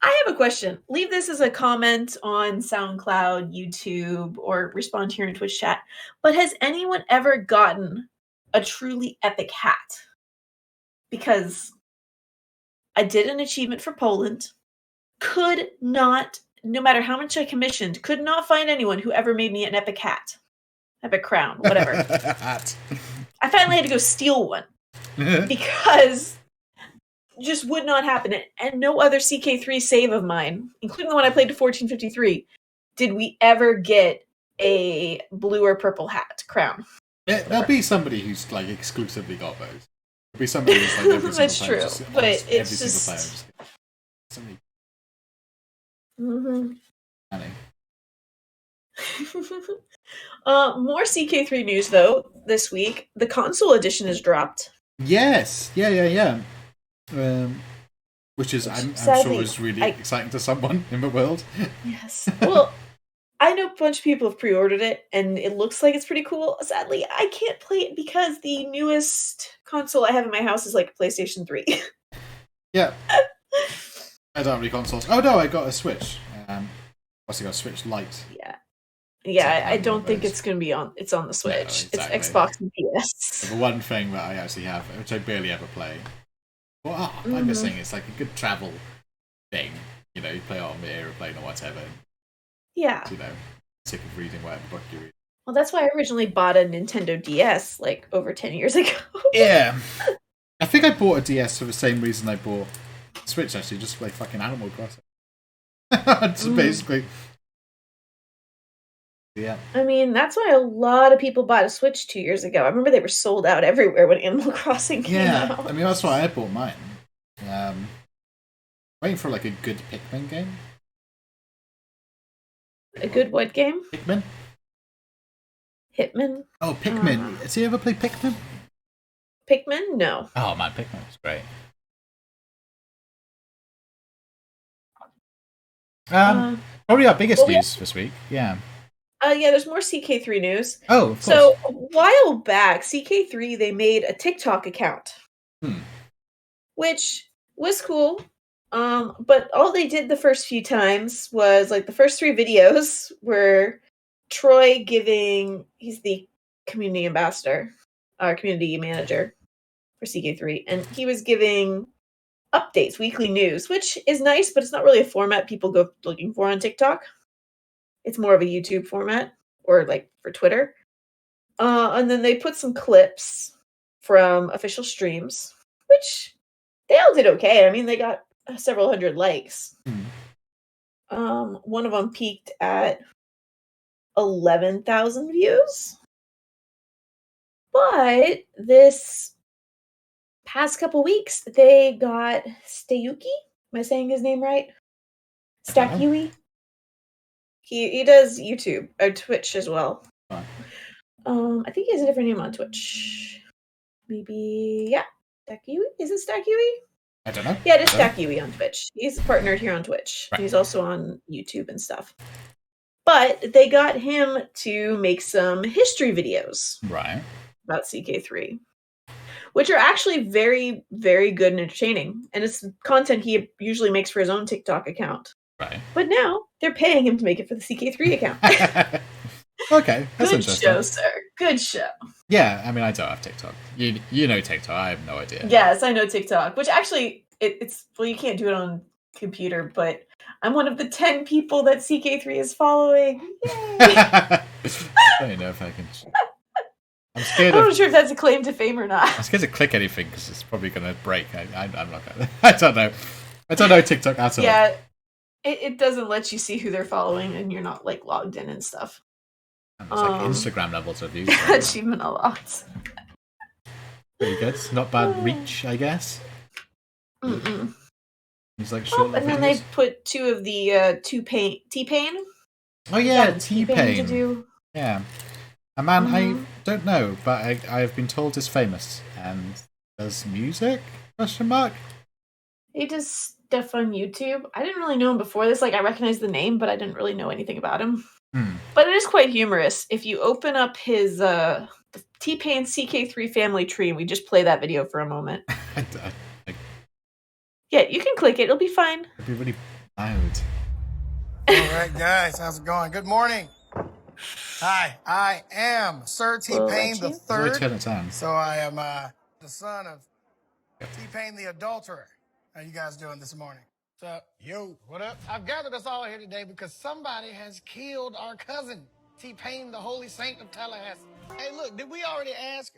[SPEAKER 1] I have a question. Leave this as a comment on SoundCloud, YouTube, or respond here in Twitch chat. But has anyone ever gotten a truly epic hat? Because I did an achievement for Poland. Could not, no matter how much I commissioned, could not find anyone who ever made me an epic hat. Epic crown, whatever.
[SPEAKER 2] Hat.
[SPEAKER 1] I finally had to go steal one. Because just would not happen. And no other CK3 save of mine, including the one I played to 1453, did we ever get a blue or purple hat crown.
[SPEAKER 2] There'll be somebody who's like exclusively got those. There'll be somebody who's like every
[SPEAKER 1] That's
[SPEAKER 2] single
[SPEAKER 1] true,
[SPEAKER 2] player,
[SPEAKER 1] but
[SPEAKER 2] every
[SPEAKER 1] it's just...
[SPEAKER 2] single player. Somebody...
[SPEAKER 1] More CK3 news though this week. The console edition is dropped.
[SPEAKER 2] Yes, yeah. Which is I'm sure is really exciting to someone in the world.
[SPEAKER 1] Yes. Well, I know a bunch of people have pre-ordered it, and it looks like it's pretty cool. Sadly, I can't play it because the newest console I have in my house is like a PlayStation 3.
[SPEAKER 2] Yeah. I don't have any consoles. Oh no, I got a Switch. Also got a Switch Lite.
[SPEAKER 1] Yeah, I don't think it's going to be on. It's on the Switch. No, exactly. It's Xbox and PS.
[SPEAKER 2] The one thing that I actually have, which I barely ever play. Well, I'm just saying it's like a good travel thing. You know, you play it on the airplane or whatever.
[SPEAKER 1] Yeah.
[SPEAKER 2] You know, sick of reading whatever book you read.
[SPEAKER 1] Well, that's why I originally bought a Nintendo DS like over 10 years ago.
[SPEAKER 2] Yeah. I think I bought a DS for the same reason I bought Switch, actually, just to play fucking Animal Crossing. Just basically. Yeah.
[SPEAKER 1] I mean, that's why a lot of people bought a Switch 2 years ago. I remember they were sold out everywhere when Animal Crossing came out.
[SPEAKER 2] I mean, that's why I bought mine. Waiting for like a good Pikmin game.
[SPEAKER 1] A good what game?
[SPEAKER 2] Pikmin.
[SPEAKER 1] Hitman?
[SPEAKER 2] Oh, Pikmin. Has he ever played Pikmin?
[SPEAKER 1] Pikmin? No.
[SPEAKER 2] Oh man, Pikmin was great. Probably our biggest news this week. Yeah.
[SPEAKER 1] Yeah, there's more CK3 news.
[SPEAKER 2] Oh, of course.
[SPEAKER 1] So, a while back, CK3, they made a TikTok account. Which was cool. But all they did the first few times was, like, the first 3 videos were Troy giving... He's the community ambassador. Community manager for CK3. And he was giving updates, weekly news, which is nice, but it's not really a format people go looking for on TikTok. It's more of a YouTube format, or like for Twitter. And then they put some clips from official streams, which they all did okay. I mean, they got several hundred likes. One of them peaked at 11,000 views. But this past couple weeks, they got Stayuki. Am I saying his name right? Stakyui. He does YouTube or Twitch as well.
[SPEAKER 2] Right.
[SPEAKER 1] I think he has a different name on Twitch. Maybe Stakyui. Is it Stakyui?
[SPEAKER 2] I don't know.
[SPEAKER 1] Yeah, it is Stakyui on Twitch. He's partnered here on Twitch.
[SPEAKER 2] Right.
[SPEAKER 1] He's also on YouTube and stuff. But they got him to make some history videos.
[SPEAKER 2] Right.
[SPEAKER 1] About CK3. Which are actually very, very good and entertaining. And it's content he usually makes for his own TikTok account.
[SPEAKER 2] Right.
[SPEAKER 1] But now they're paying him to make it for the CK3 account.
[SPEAKER 2] Okay, that's
[SPEAKER 1] good show, sir. Good show.
[SPEAKER 2] Yeah, I mean, I don't have TikTok. You know TikTok. I have no idea.
[SPEAKER 1] Yes, I know TikTok. Which actually, it's you can't do it on computer, but I'm one of the 10 people that CK3 is following. Yay!
[SPEAKER 2] I don't know if I can. I'm scared.
[SPEAKER 1] I'm not sure if that's a claim to fame or not.
[SPEAKER 2] I'm scared to click anything because it's probably going to break. I'm not going to. I don't know. I don't know TikTok at all.
[SPEAKER 1] Yeah, it doesn't let you see who they're following, and you're not like logged in and stuff.
[SPEAKER 2] It's like Instagram levels of views.
[SPEAKER 1] Achievement unlocked.
[SPEAKER 2] Pretty good. Not bad reach, I guess.
[SPEAKER 1] Mm-mm.
[SPEAKER 2] He's like short.
[SPEAKER 1] And then they put 2 of the T-Pain.
[SPEAKER 2] Oh yeah, T-Pain.
[SPEAKER 1] To do.
[SPEAKER 2] Yeah. A man I don't know, but I have been told is famous and does music? Question mark.
[SPEAKER 1] He does stuff on YouTube. I didn't really know him before this. Like I recognized the name, but I didn't really know anything about him. But it is quite humorous. If you open up his the T-Pain CK3 family tree, and we just play that video for a moment. Yeah, you can click it. It'll be fine.
[SPEAKER 2] It'll be really loud.
[SPEAKER 3] All right, guys. How's it going? Good morning. Hi, I am Sir T-Pain the Third.
[SPEAKER 2] Turn it down.
[SPEAKER 3] So I am the son of T-Pain the adulterer. How you guys doing this morning? What's up? Yo, what up? I've gathered us all here today because somebody has killed our cousin, T-Pain, the holy saint of Tallahassee. Hey, look, did we already ask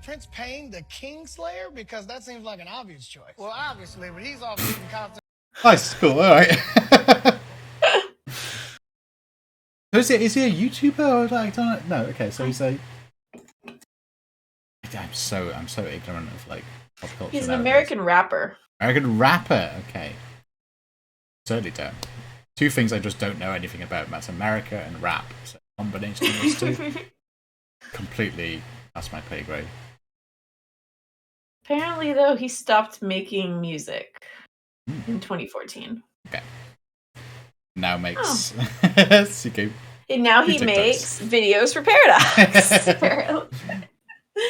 [SPEAKER 3] Prince Payne the Kingslayer? Because that seems like an obvious choice. Well, obviously, but he's off shooting cops.
[SPEAKER 2] Nice, cool, all right. Is he a YouTuber or like, I don't know? No, okay, so he's a. I'm so ignorant of like pop culture.
[SPEAKER 1] He's an American rapper.
[SPEAKER 2] American rapper, okay. Certainly don't. 2 things I just don't know anything about. That's America and rap. So combination of those 2. Completely, that's my pay grade.
[SPEAKER 1] Apparently, though, he stopped making music in 2014.
[SPEAKER 2] Okay. Now makes CK.
[SPEAKER 1] And now he makes videos for Paradox.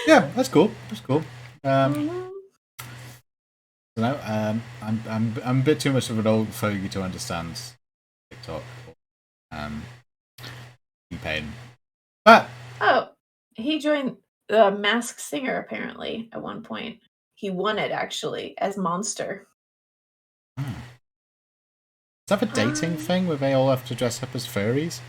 [SPEAKER 2] Yeah, that's cool. That's cool. I'm a bit too much of an old fogey to understand TikTok. T-Pain. But
[SPEAKER 1] he joined the Masked Singer apparently at one point. He won it actually as Monster.
[SPEAKER 2] Is that a dating thing where they all have to dress up as furries?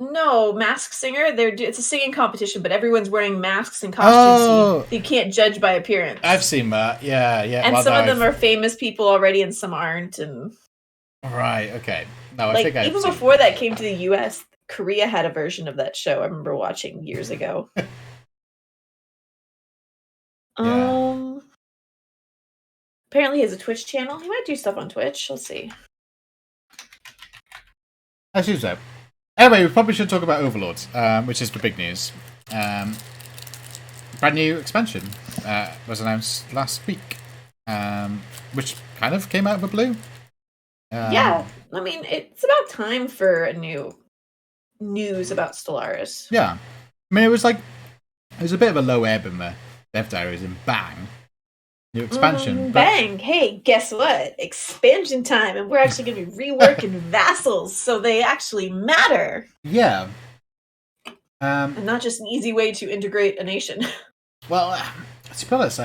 [SPEAKER 1] No, Masked Singer. It's a singing competition, but everyone's wearing masks and costumes. So you can't judge by appearance.
[SPEAKER 2] I've seen that. Yeah.
[SPEAKER 1] And some of them are famous people already, and some aren't. And
[SPEAKER 2] right, okay. No,
[SPEAKER 1] I think even before that came to the U.S., Korea had a version of that show. I remember watching years ago. Apparently, he has a Twitch channel. He might do stuff on Twitch. Let's see.
[SPEAKER 2] I assume so. Anyway, we probably should talk about Overlord, which is the big news. Brand new expansion was announced last week, which kind of came out of the blue.
[SPEAKER 1] Yeah, I mean, it's about time for a new news about Stellaris.
[SPEAKER 2] Yeah. I mean, it was a bit of a low ebb in the dev diaries, and bang, new expansion.
[SPEAKER 1] Bang! Hey, guess what? Expansion time, and we're actually going to be reworking vassals, so they actually matter.
[SPEAKER 2] Yeah.
[SPEAKER 1] And not just an easy way to integrate a nation.
[SPEAKER 2] Well, to be honest,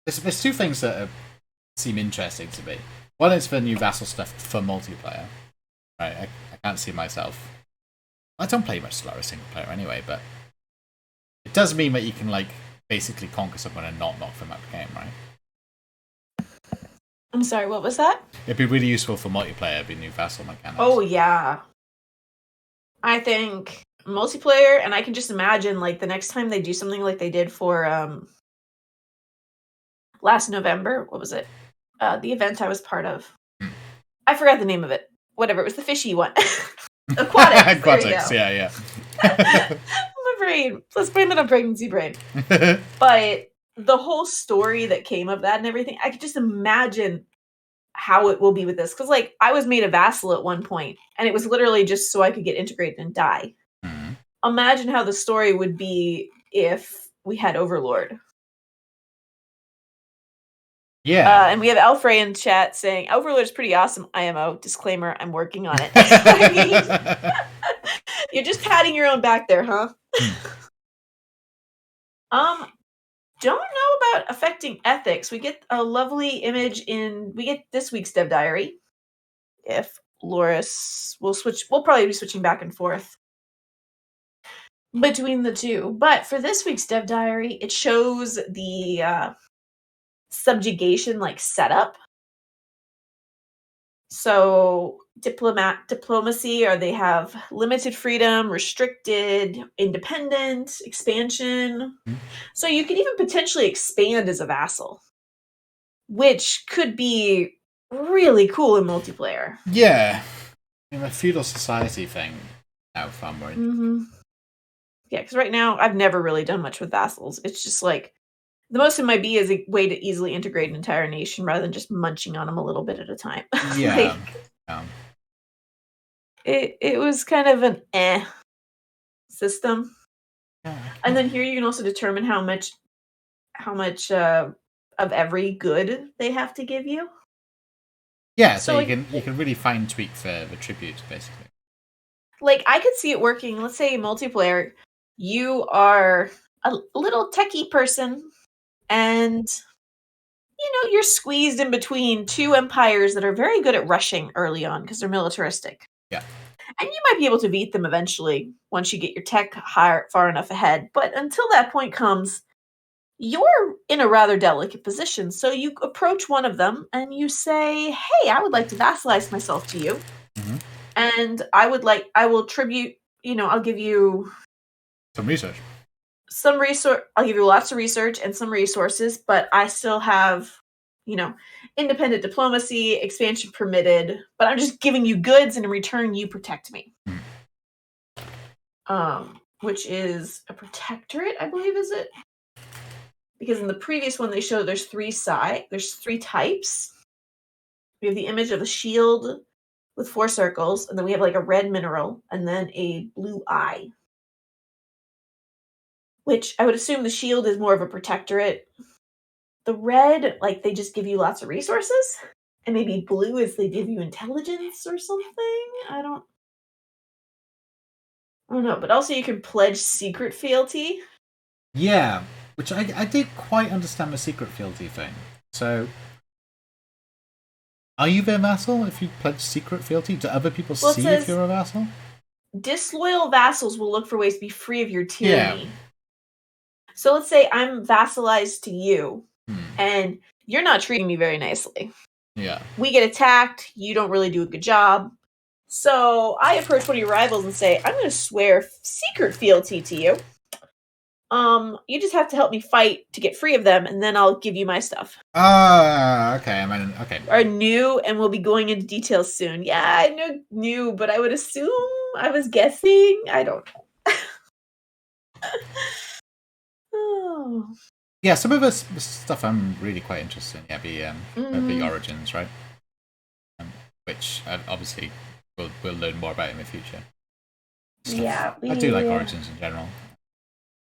[SPEAKER 2] there's 2 things that seem interesting to me. One is the new vassal stuff for multiplayer. Right, I can't see myself. I don't play much Stellaris single player anyway, but it does mean that you can basically conquer someone and not knock them out the game, right?
[SPEAKER 1] I'm sorry, what was that?
[SPEAKER 2] It'd be really useful for multiplayer, the new vassal mechanics.
[SPEAKER 1] Oh, yeah. I think multiplayer, and I can just imagine like the next time they do something like they did for last November. What was it? The event I was part of. I forgot the name of it. Whatever, it was the fishy one. Aquatics.
[SPEAKER 2] Aquatics, yeah.
[SPEAKER 1] My brain. Let's blame it on pregnancy brain. But the whole story that came of that and everything, I could just imagine how it will be with this. Because, like, I was made a vassal at one point, and it was literally just so I could get integrated and die.
[SPEAKER 2] Mm-hmm.
[SPEAKER 1] Imagine how the story would be if we had Overlord.
[SPEAKER 2] Yeah.
[SPEAKER 1] And we have Alfrey in chat saying, Overlord's pretty awesome, IMO. Disclaimer, I'm working on it. I mean, you're just patting your own back there, huh? Don't know about affecting ethics. We get a lovely image we get this week's Dev Diary. If Loris we'll probably be switching back and forth between the two. But for this week's Dev Diary, it shows the subjugation like setup. So diplomacy, or they have limited freedom, restricted, independent, expansion.
[SPEAKER 2] Mm-hmm.
[SPEAKER 1] So you could even potentially expand as a vassal, which could be really cool in multiplayer.
[SPEAKER 2] Yeah. I mean, the feudal society thing now far more.
[SPEAKER 1] Mm-hmm. Yeah, because right now I've never really done much with vassals. It's just like the most it might be is a way to easily integrate an entire nation rather than just munching on them a little bit at a time.
[SPEAKER 2] Yeah.
[SPEAKER 1] It was kind of an system.
[SPEAKER 2] Yeah.
[SPEAKER 1] And then here you can also determine how much of every good they have to give you.
[SPEAKER 2] Yeah, so you can really fine tweak the tributes basically.
[SPEAKER 1] Like I could see it working. Let's say multiplayer, you are a little techie person, and you're squeezed in between two empires that are very good at rushing early on because they're militaristic.
[SPEAKER 2] Yeah.
[SPEAKER 1] And you might be able to beat them eventually once you get your tech far enough ahead. But until that point comes, you're in a rather delicate position. So you approach one of them and you say, hey, I would like to vassalize myself to you.
[SPEAKER 2] Mm-hmm.
[SPEAKER 1] And I will tribute, I'll give you
[SPEAKER 2] some research.
[SPEAKER 1] I'll give you lots of research and some resources, but I still have, independent diplomacy, expansion permitted, but I'm just giving you goods and in return you protect me. Which is a protectorate, I believe, is it? Because in the previous one they showed there's three types. We have the image of a shield with 4 circles, and then we have like a red mineral, and then a blue eye. Which I would assume the shield is more of a protectorate. The red, like, they just give you lots of resources. And maybe blue is they give you intelligence or something. I don't know. But also you can pledge secret fealty.
[SPEAKER 2] Yeah, which I did quite understand the secret fealty thing. So, are you their vassal if you pledge secret fealty? Do other people see if you're a vassal?
[SPEAKER 1] Disloyal vassals will look for ways to be free of your tyranny. Yeah. So let's say I'm vassalized to you, and you're not treating me very nicely.
[SPEAKER 2] Yeah. We
[SPEAKER 1] get attacked, you don't really do a good job. So I approach one of your rivals and say, I'm going to swear secret fealty to you. You just have to help me fight to get free of them, and then I'll give you my stuff.
[SPEAKER 2] Okay. Okay.
[SPEAKER 1] Are new, and we'll be going into details soon. Yeah, I know new, but I would assume I was guessing. I don't know. Oh.
[SPEAKER 2] Yeah, some of the stuff I'm really quite interested in. Yeah, the origins, right? Which obviously we'll learn more about in the future.
[SPEAKER 1] Yeah,
[SPEAKER 2] I do like origins in general.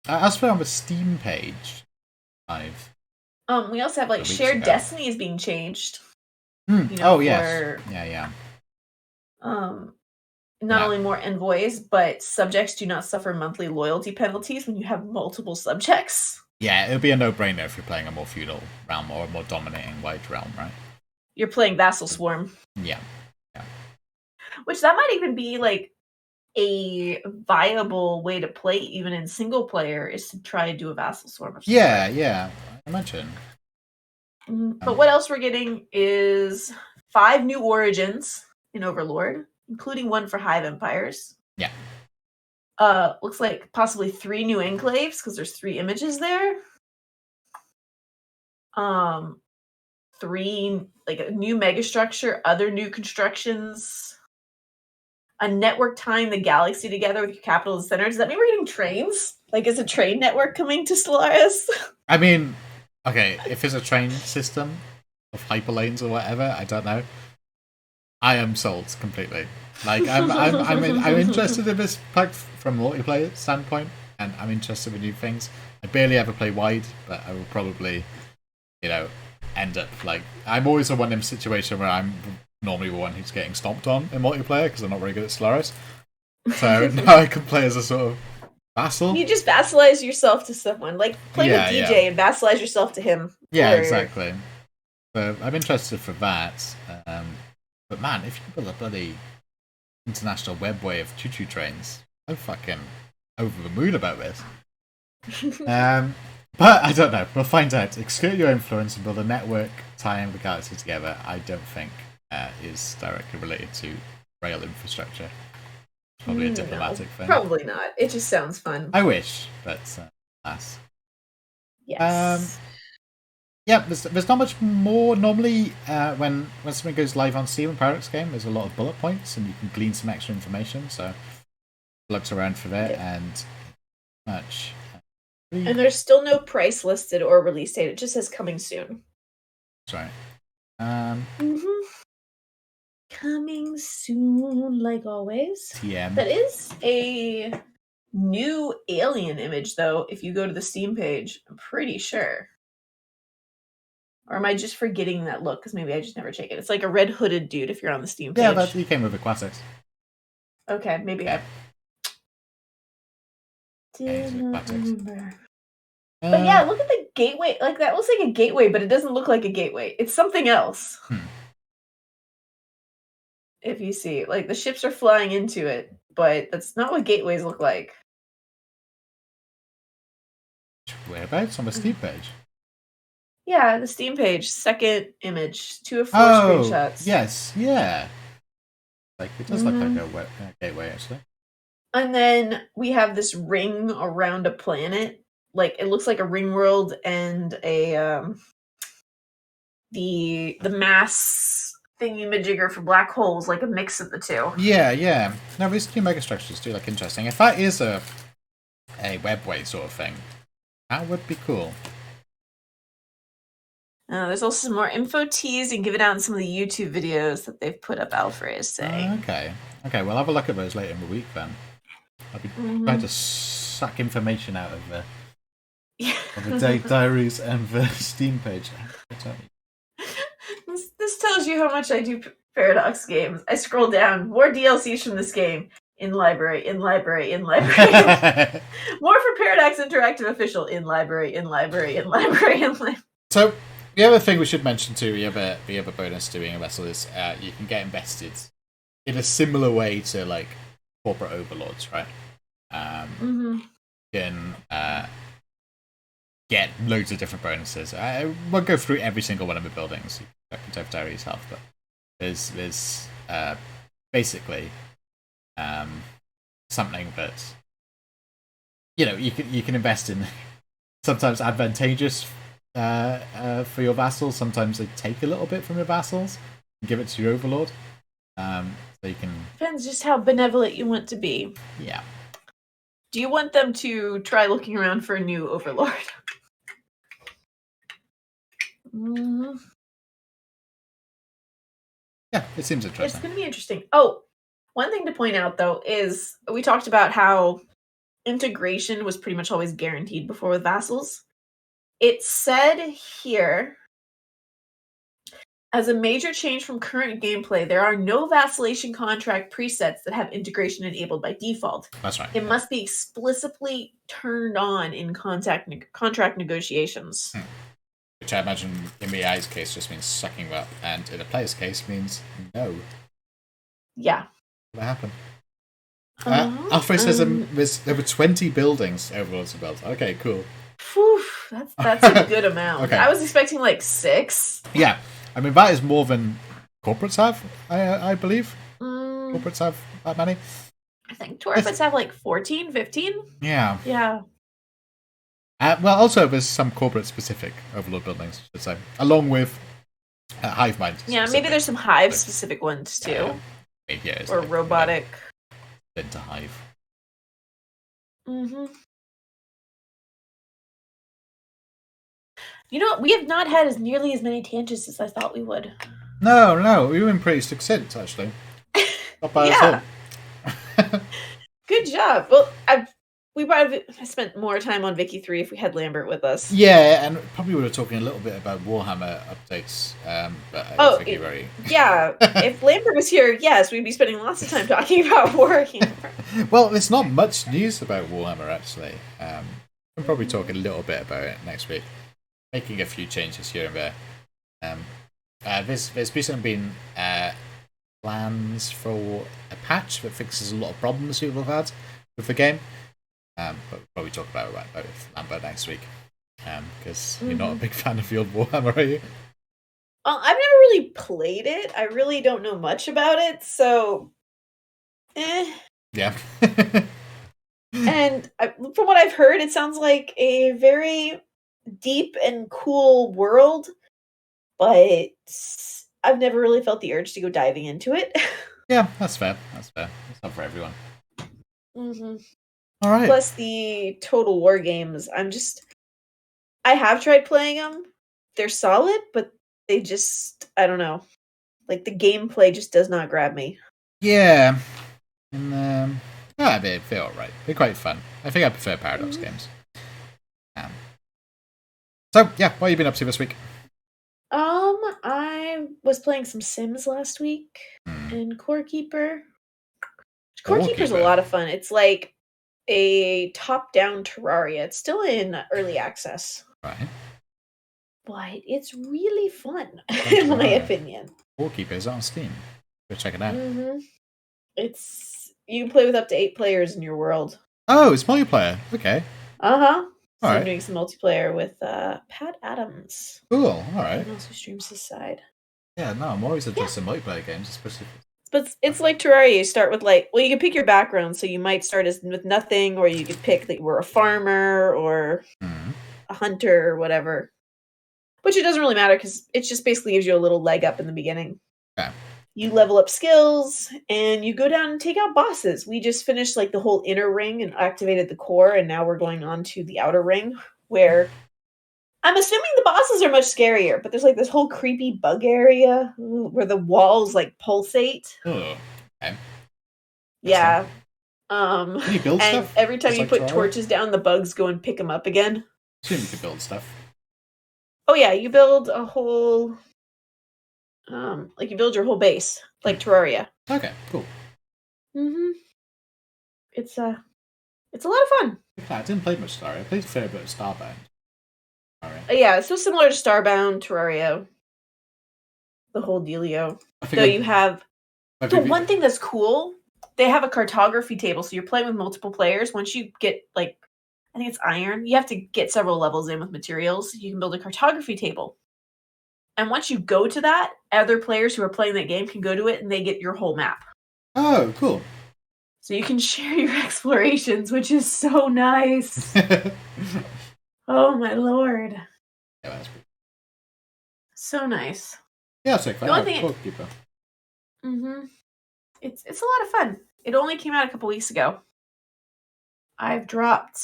[SPEAKER 2] As for on the Steam page,
[SPEAKER 1] we also have shared destiny is being changed.
[SPEAKER 2] Yes, yeah.
[SPEAKER 1] Not only more envoys, but subjects do not suffer monthly loyalty penalties when you have multiple subjects.
[SPEAKER 2] Yeah, it would be a no-brainer if you're playing a more feudal realm or a more dominating wide realm, right?
[SPEAKER 1] You're playing Vassal Swarm.
[SPEAKER 2] Yeah.
[SPEAKER 1] Which that might even be like a viable way to play even in single player is to try to do a Vassal Swarm.
[SPEAKER 2] Yeah, I imagine.
[SPEAKER 1] But what else we're getting is 5 new origins in Overlord, including one for Hive Empires.
[SPEAKER 2] Yeah.
[SPEAKER 1] Looks like possibly 3 new enclaves because there's 3 images there. 3 like a new megastructure, other new constructions, a network tying the galaxy together with your capital and center. Does that mean we're getting trains? Like, is a train network coming to Stellaris?
[SPEAKER 2] I mean, okay, if it's a train system of hyperlanes or whatever, I don't know. I am sold completely. Like, I'm interested in this like from a multiplayer standpoint, and I'm interested in new things. I barely ever play wide, but I will probably, end up like I'm always the one in a situation where I'm normally the one who's getting stomped on in multiplayer because I'm not very good at Stellaris. So now I can play as a sort of vassal.
[SPEAKER 1] You just vassalize yourself to someone, like play with DJ and vassalize yourself to him.
[SPEAKER 2] Yeah, exactly. So I'm interested for that. But man, if you build a bloody international webway of choo-choo trains, I'm fucking over the moon about this. But I don't know. We'll find out. Exert your influence and build a network tying the galaxy together. I don't think is directly related to rail infrastructure. Probably a diplomatic thing.
[SPEAKER 1] Probably not. It just sounds fun.
[SPEAKER 2] I wish, but alas.
[SPEAKER 1] Yes.
[SPEAKER 2] There's not much more. Normally, when something goes live on Steam and Pyrox game, there's a lot of bullet points, and you can glean some extra information. So, looks around for that, and much.
[SPEAKER 1] And there's still no price listed or release date. It just says coming soon.
[SPEAKER 2] That's right.
[SPEAKER 1] Coming soon, like always.
[SPEAKER 2] TM.
[SPEAKER 1] That is a new alien image, though. If you go to the Steam page, I'm pretty sure. Or am I just forgetting that look? Because maybe I just never check it. It's like a red hooded dude if you're on the Steam page.
[SPEAKER 2] Yeah, but he came with the classics.
[SPEAKER 1] Okay, maybe.
[SPEAKER 2] Yeah.
[SPEAKER 1] Remember. But yeah, look at the gateway. Like, that looks like a gateway, but it doesn't look like a gateway. It's something else. If you see, like, the ships are flying into it, but that's not what gateways look like.
[SPEAKER 2] Whereabouts on the Steam page?
[SPEAKER 1] Yeah, the Steam page, second image, 2 of 4 screenshots.
[SPEAKER 2] Yes, yeah. Like, it does look like a gateway, actually.
[SPEAKER 1] And then we have this ring around a planet. Like, it looks like a ring world and a the mass thingy-majigger for black holes, like a mix of the two.
[SPEAKER 2] Yeah. Now, these two megastructures do look interesting. If that is a webway sort of thing, that would be cool.
[SPEAKER 1] There's also some more info teased and given out in some of the YouTube videos that they've put up, Alfred is saying.
[SPEAKER 2] Okay, we'll have a look at those later in the week then. I'll be trying to suck information out of the diaries and the Steam page.
[SPEAKER 1] This tells you how much I do Paradox games. I scroll down. More DLCs from this game. In library. More for Paradox Interactive Official. In library.
[SPEAKER 2] So, the other thing we should mention too, the other bonus to being a vessel is you can get invested in a similar way to like corporate overlords, right? You can get loads of different bonuses. I won't go through every single one of the buildings. You can take diary yourself, but there's basically something that you can invest in. Sometimes advantageous for your vassals. Sometimes they take a little bit from your vassals and give it to your overlord. So you can.
[SPEAKER 1] Depends just how benevolent you want to be.
[SPEAKER 2] Yeah.
[SPEAKER 1] Do you want them to try looking around for a new overlord?
[SPEAKER 2] Yeah, it seems interesting.
[SPEAKER 1] It's going to be interesting. Oh, one thing to point out, though, is we talked about how integration was pretty much always guaranteed before with vassals. It said here, as a major change from current gameplay, there are no vassalation contract presets that have integration enabled by default.
[SPEAKER 2] That's right.
[SPEAKER 1] It must be explicitly turned on in contract negotiations.
[SPEAKER 2] Which I imagine in the AI's case just means sucking up, and in a player's case means no.
[SPEAKER 1] Yeah.
[SPEAKER 2] What happened? Alfred says there were 20 buildings overlords are built. Okay, cool.
[SPEAKER 1] Whew, that's a good amount.
[SPEAKER 2] Okay.
[SPEAKER 1] I was expecting like 6.
[SPEAKER 2] Yeah. I mean, that is more than corporates have, I believe. Corporates have that many.
[SPEAKER 1] I think Torfits have like 14, 15.
[SPEAKER 2] Yeah.
[SPEAKER 1] Yeah.
[SPEAKER 2] Well, also there's some corporate-specific Overlord buildings, I should say, along with hive mind.
[SPEAKER 1] Yeah, maybe there's some hive-specific ones too.
[SPEAKER 2] Yeah,
[SPEAKER 1] or like, robotic.
[SPEAKER 2] Into hive.
[SPEAKER 1] Mm-hmm. You know, we have not had as nearly as many tangents as I thought we would.
[SPEAKER 2] No, we've been pretty succinct, actually. Not bad at all.
[SPEAKER 1] Good job. Well, I spent more time on Vicky 3 if we had Lambert with us.
[SPEAKER 2] Yeah, and probably we were talking a little bit about Warhammer updates, but I don't think very...
[SPEAKER 1] Yeah, if Lambert was here, yes, we'd be spending lots of time talking about Warhammer.
[SPEAKER 2] Well, there's not much news about Warhammer, actually. We'll probably talk a little bit about it next week. Making a few changes here and there. There's recently been plans for a patch that fixes a lot of problems people have had with the game. But we'll probably talk about Lambert next week. Because you're not a big fan of the old Warhammer, are you?
[SPEAKER 1] Well, I've never really played it. I really don't know much about it, so...
[SPEAKER 2] Yeah.
[SPEAKER 1] And from what I've heard, it sounds like a very deep and cool world, but I've never really felt the urge to go diving into it.
[SPEAKER 2] Yeah, that's fair. It's not for everyone.
[SPEAKER 1] Mm-hmm.
[SPEAKER 2] All right.
[SPEAKER 1] Plus the Total War games, I have tried playing them. They're solid, but they just, I don't know. Like, the gameplay just does not grab me.
[SPEAKER 2] Yeah. And, they're alright. They're quite fun. I think I prefer Paradox games. So, yeah, what have you been up to this week?
[SPEAKER 1] I was playing some Sims last week, and Core Keeper. Core Keeper's a lot of fun. It's like a top-down Terraria. It's still in early access.
[SPEAKER 2] Right.
[SPEAKER 1] But it's really fun, in my opinion.
[SPEAKER 2] Core Keeper's on Steam. Go check it out.
[SPEAKER 1] Mm-hmm. You can play with up to 8 players in your world.
[SPEAKER 2] Oh, it's multiplayer. Okay.
[SPEAKER 1] Uh-huh. So
[SPEAKER 2] I'm
[SPEAKER 1] doing some multiplayer with Pat Adams.
[SPEAKER 2] Cool. All right.
[SPEAKER 1] Who also streams his side.
[SPEAKER 2] Yeah, no, I'm always interested in multiplayer games, especially.
[SPEAKER 1] But it's like Terraria. You start with you can pick your background, so you might start with nothing, or you could pick that you were a farmer or a hunter or whatever. Which it doesn't really matter because it just basically gives you a little leg up in the beginning.
[SPEAKER 2] Yeah.
[SPEAKER 1] You level up skills and you go down and take out bosses. We just finished the whole inner ring and activated the core, and now we're going on to the outer ring, where I'm assuming the bosses are much scarier, but there's this whole creepy bug area where the walls pulsate.
[SPEAKER 2] Oh, okay.
[SPEAKER 1] Yeah.
[SPEAKER 2] Can you build
[SPEAKER 1] and
[SPEAKER 2] stuff?
[SPEAKER 1] Every time you put torches down, the bugs go and pick them up again.
[SPEAKER 2] I assume you can build stuff.
[SPEAKER 1] Oh yeah, you build a whole you build your whole base, like Terraria.
[SPEAKER 2] Okay, cool.
[SPEAKER 1] Mm-hmm. It's a lot of fun.
[SPEAKER 2] I didn't play much Terraria. I played a fair bit of Starbound.
[SPEAKER 1] Yeah, it's so similar to Starbound, Terraria. The whole dealio. So you have the one thing that's cool, they have a cartography table, so you're playing with multiple players. Once you get I think it's iron, you have to get several levels in with materials. You can build a cartography table. And once you go to that, other players who are playing that game can go to it and they get your whole map.
[SPEAKER 2] Oh, cool.
[SPEAKER 1] So you can share your explorations, which is so nice. Oh my lord.
[SPEAKER 2] Yeah, that's pretty.
[SPEAKER 1] So nice.
[SPEAKER 2] Yeah, it's fun.
[SPEAKER 1] Mm-hmm. It's a lot of fun. It only came out a couple weeks ago. I've dropped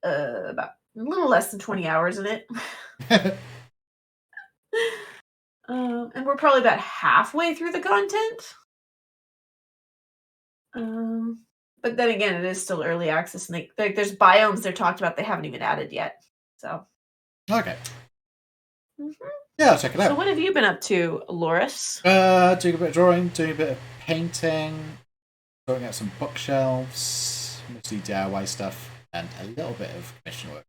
[SPEAKER 1] about a little less than 20 hours in it. And we're probably about halfway through the content. But then again, it is still early access, and there's biomes they're talked about they haven't even added yet. So.
[SPEAKER 2] Okay.
[SPEAKER 1] Mm-hmm.
[SPEAKER 2] Yeah, I'll check it out.
[SPEAKER 1] So what have you been up to, Loris?
[SPEAKER 2] Doing a bit of drawing, doing a bit of painting, sorting out some bookshelves, mostly DIY stuff, and a little bit of commission work.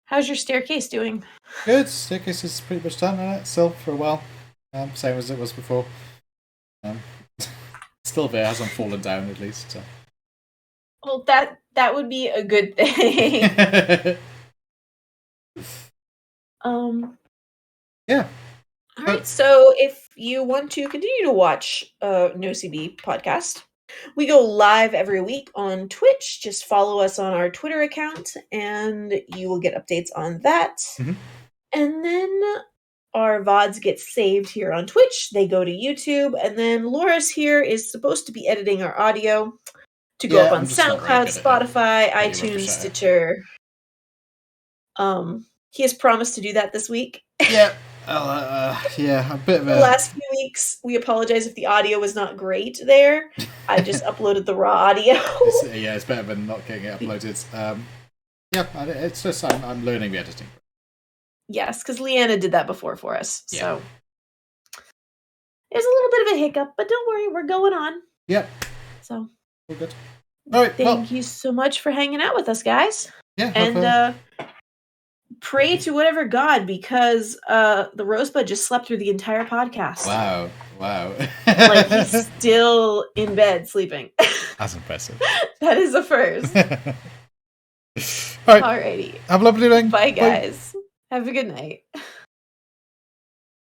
[SPEAKER 1] How's your staircase doing?
[SPEAKER 2] Good. Staircase is pretty much done on it still for a while. Same as it was before. Still there, hasn't fallen down at least. So.
[SPEAKER 1] Well, that would be a good thing.
[SPEAKER 2] Yeah.
[SPEAKER 1] All right. So if you want to continue to watch NoCB podcast, We go live every week on Twitch. Just follow us on our Twitter account, and you will get updates on that.
[SPEAKER 2] Mm-hmm.
[SPEAKER 1] And then our VODs get saved here on Twitch. They go to YouTube, and then Laura's here is supposed to be editing our audio to go up on SoundCloud, Spotify, iTunes, Stitcher. He has promised to do that this week.
[SPEAKER 2] Yeah. A bit of a...
[SPEAKER 1] The last few weeks, we apologize if the audio was not great there. I just uploaded the raw audio.
[SPEAKER 2] It's better than not getting it uploaded. It's just I'm learning the editing.
[SPEAKER 1] Yes, because Leanna did that before for us. Yeah. So there's a little bit of a hiccup, but don't worry, we're going on.
[SPEAKER 2] Yep.
[SPEAKER 1] So
[SPEAKER 2] all good. All right.
[SPEAKER 1] Thank you so much for hanging out with us, guys.
[SPEAKER 2] Yeah.
[SPEAKER 1] And pray to whatever God, because the Rosebud just slept through the entire podcast.
[SPEAKER 2] Wow.
[SPEAKER 1] Like, he's still in bed sleeping.
[SPEAKER 2] That's impressive.
[SPEAKER 1] That is a first.
[SPEAKER 2] All right.
[SPEAKER 1] Alrighty.
[SPEAKER 2] Have a lovely evening.
[SPEAKER 1] Bye, guys. Have a good night.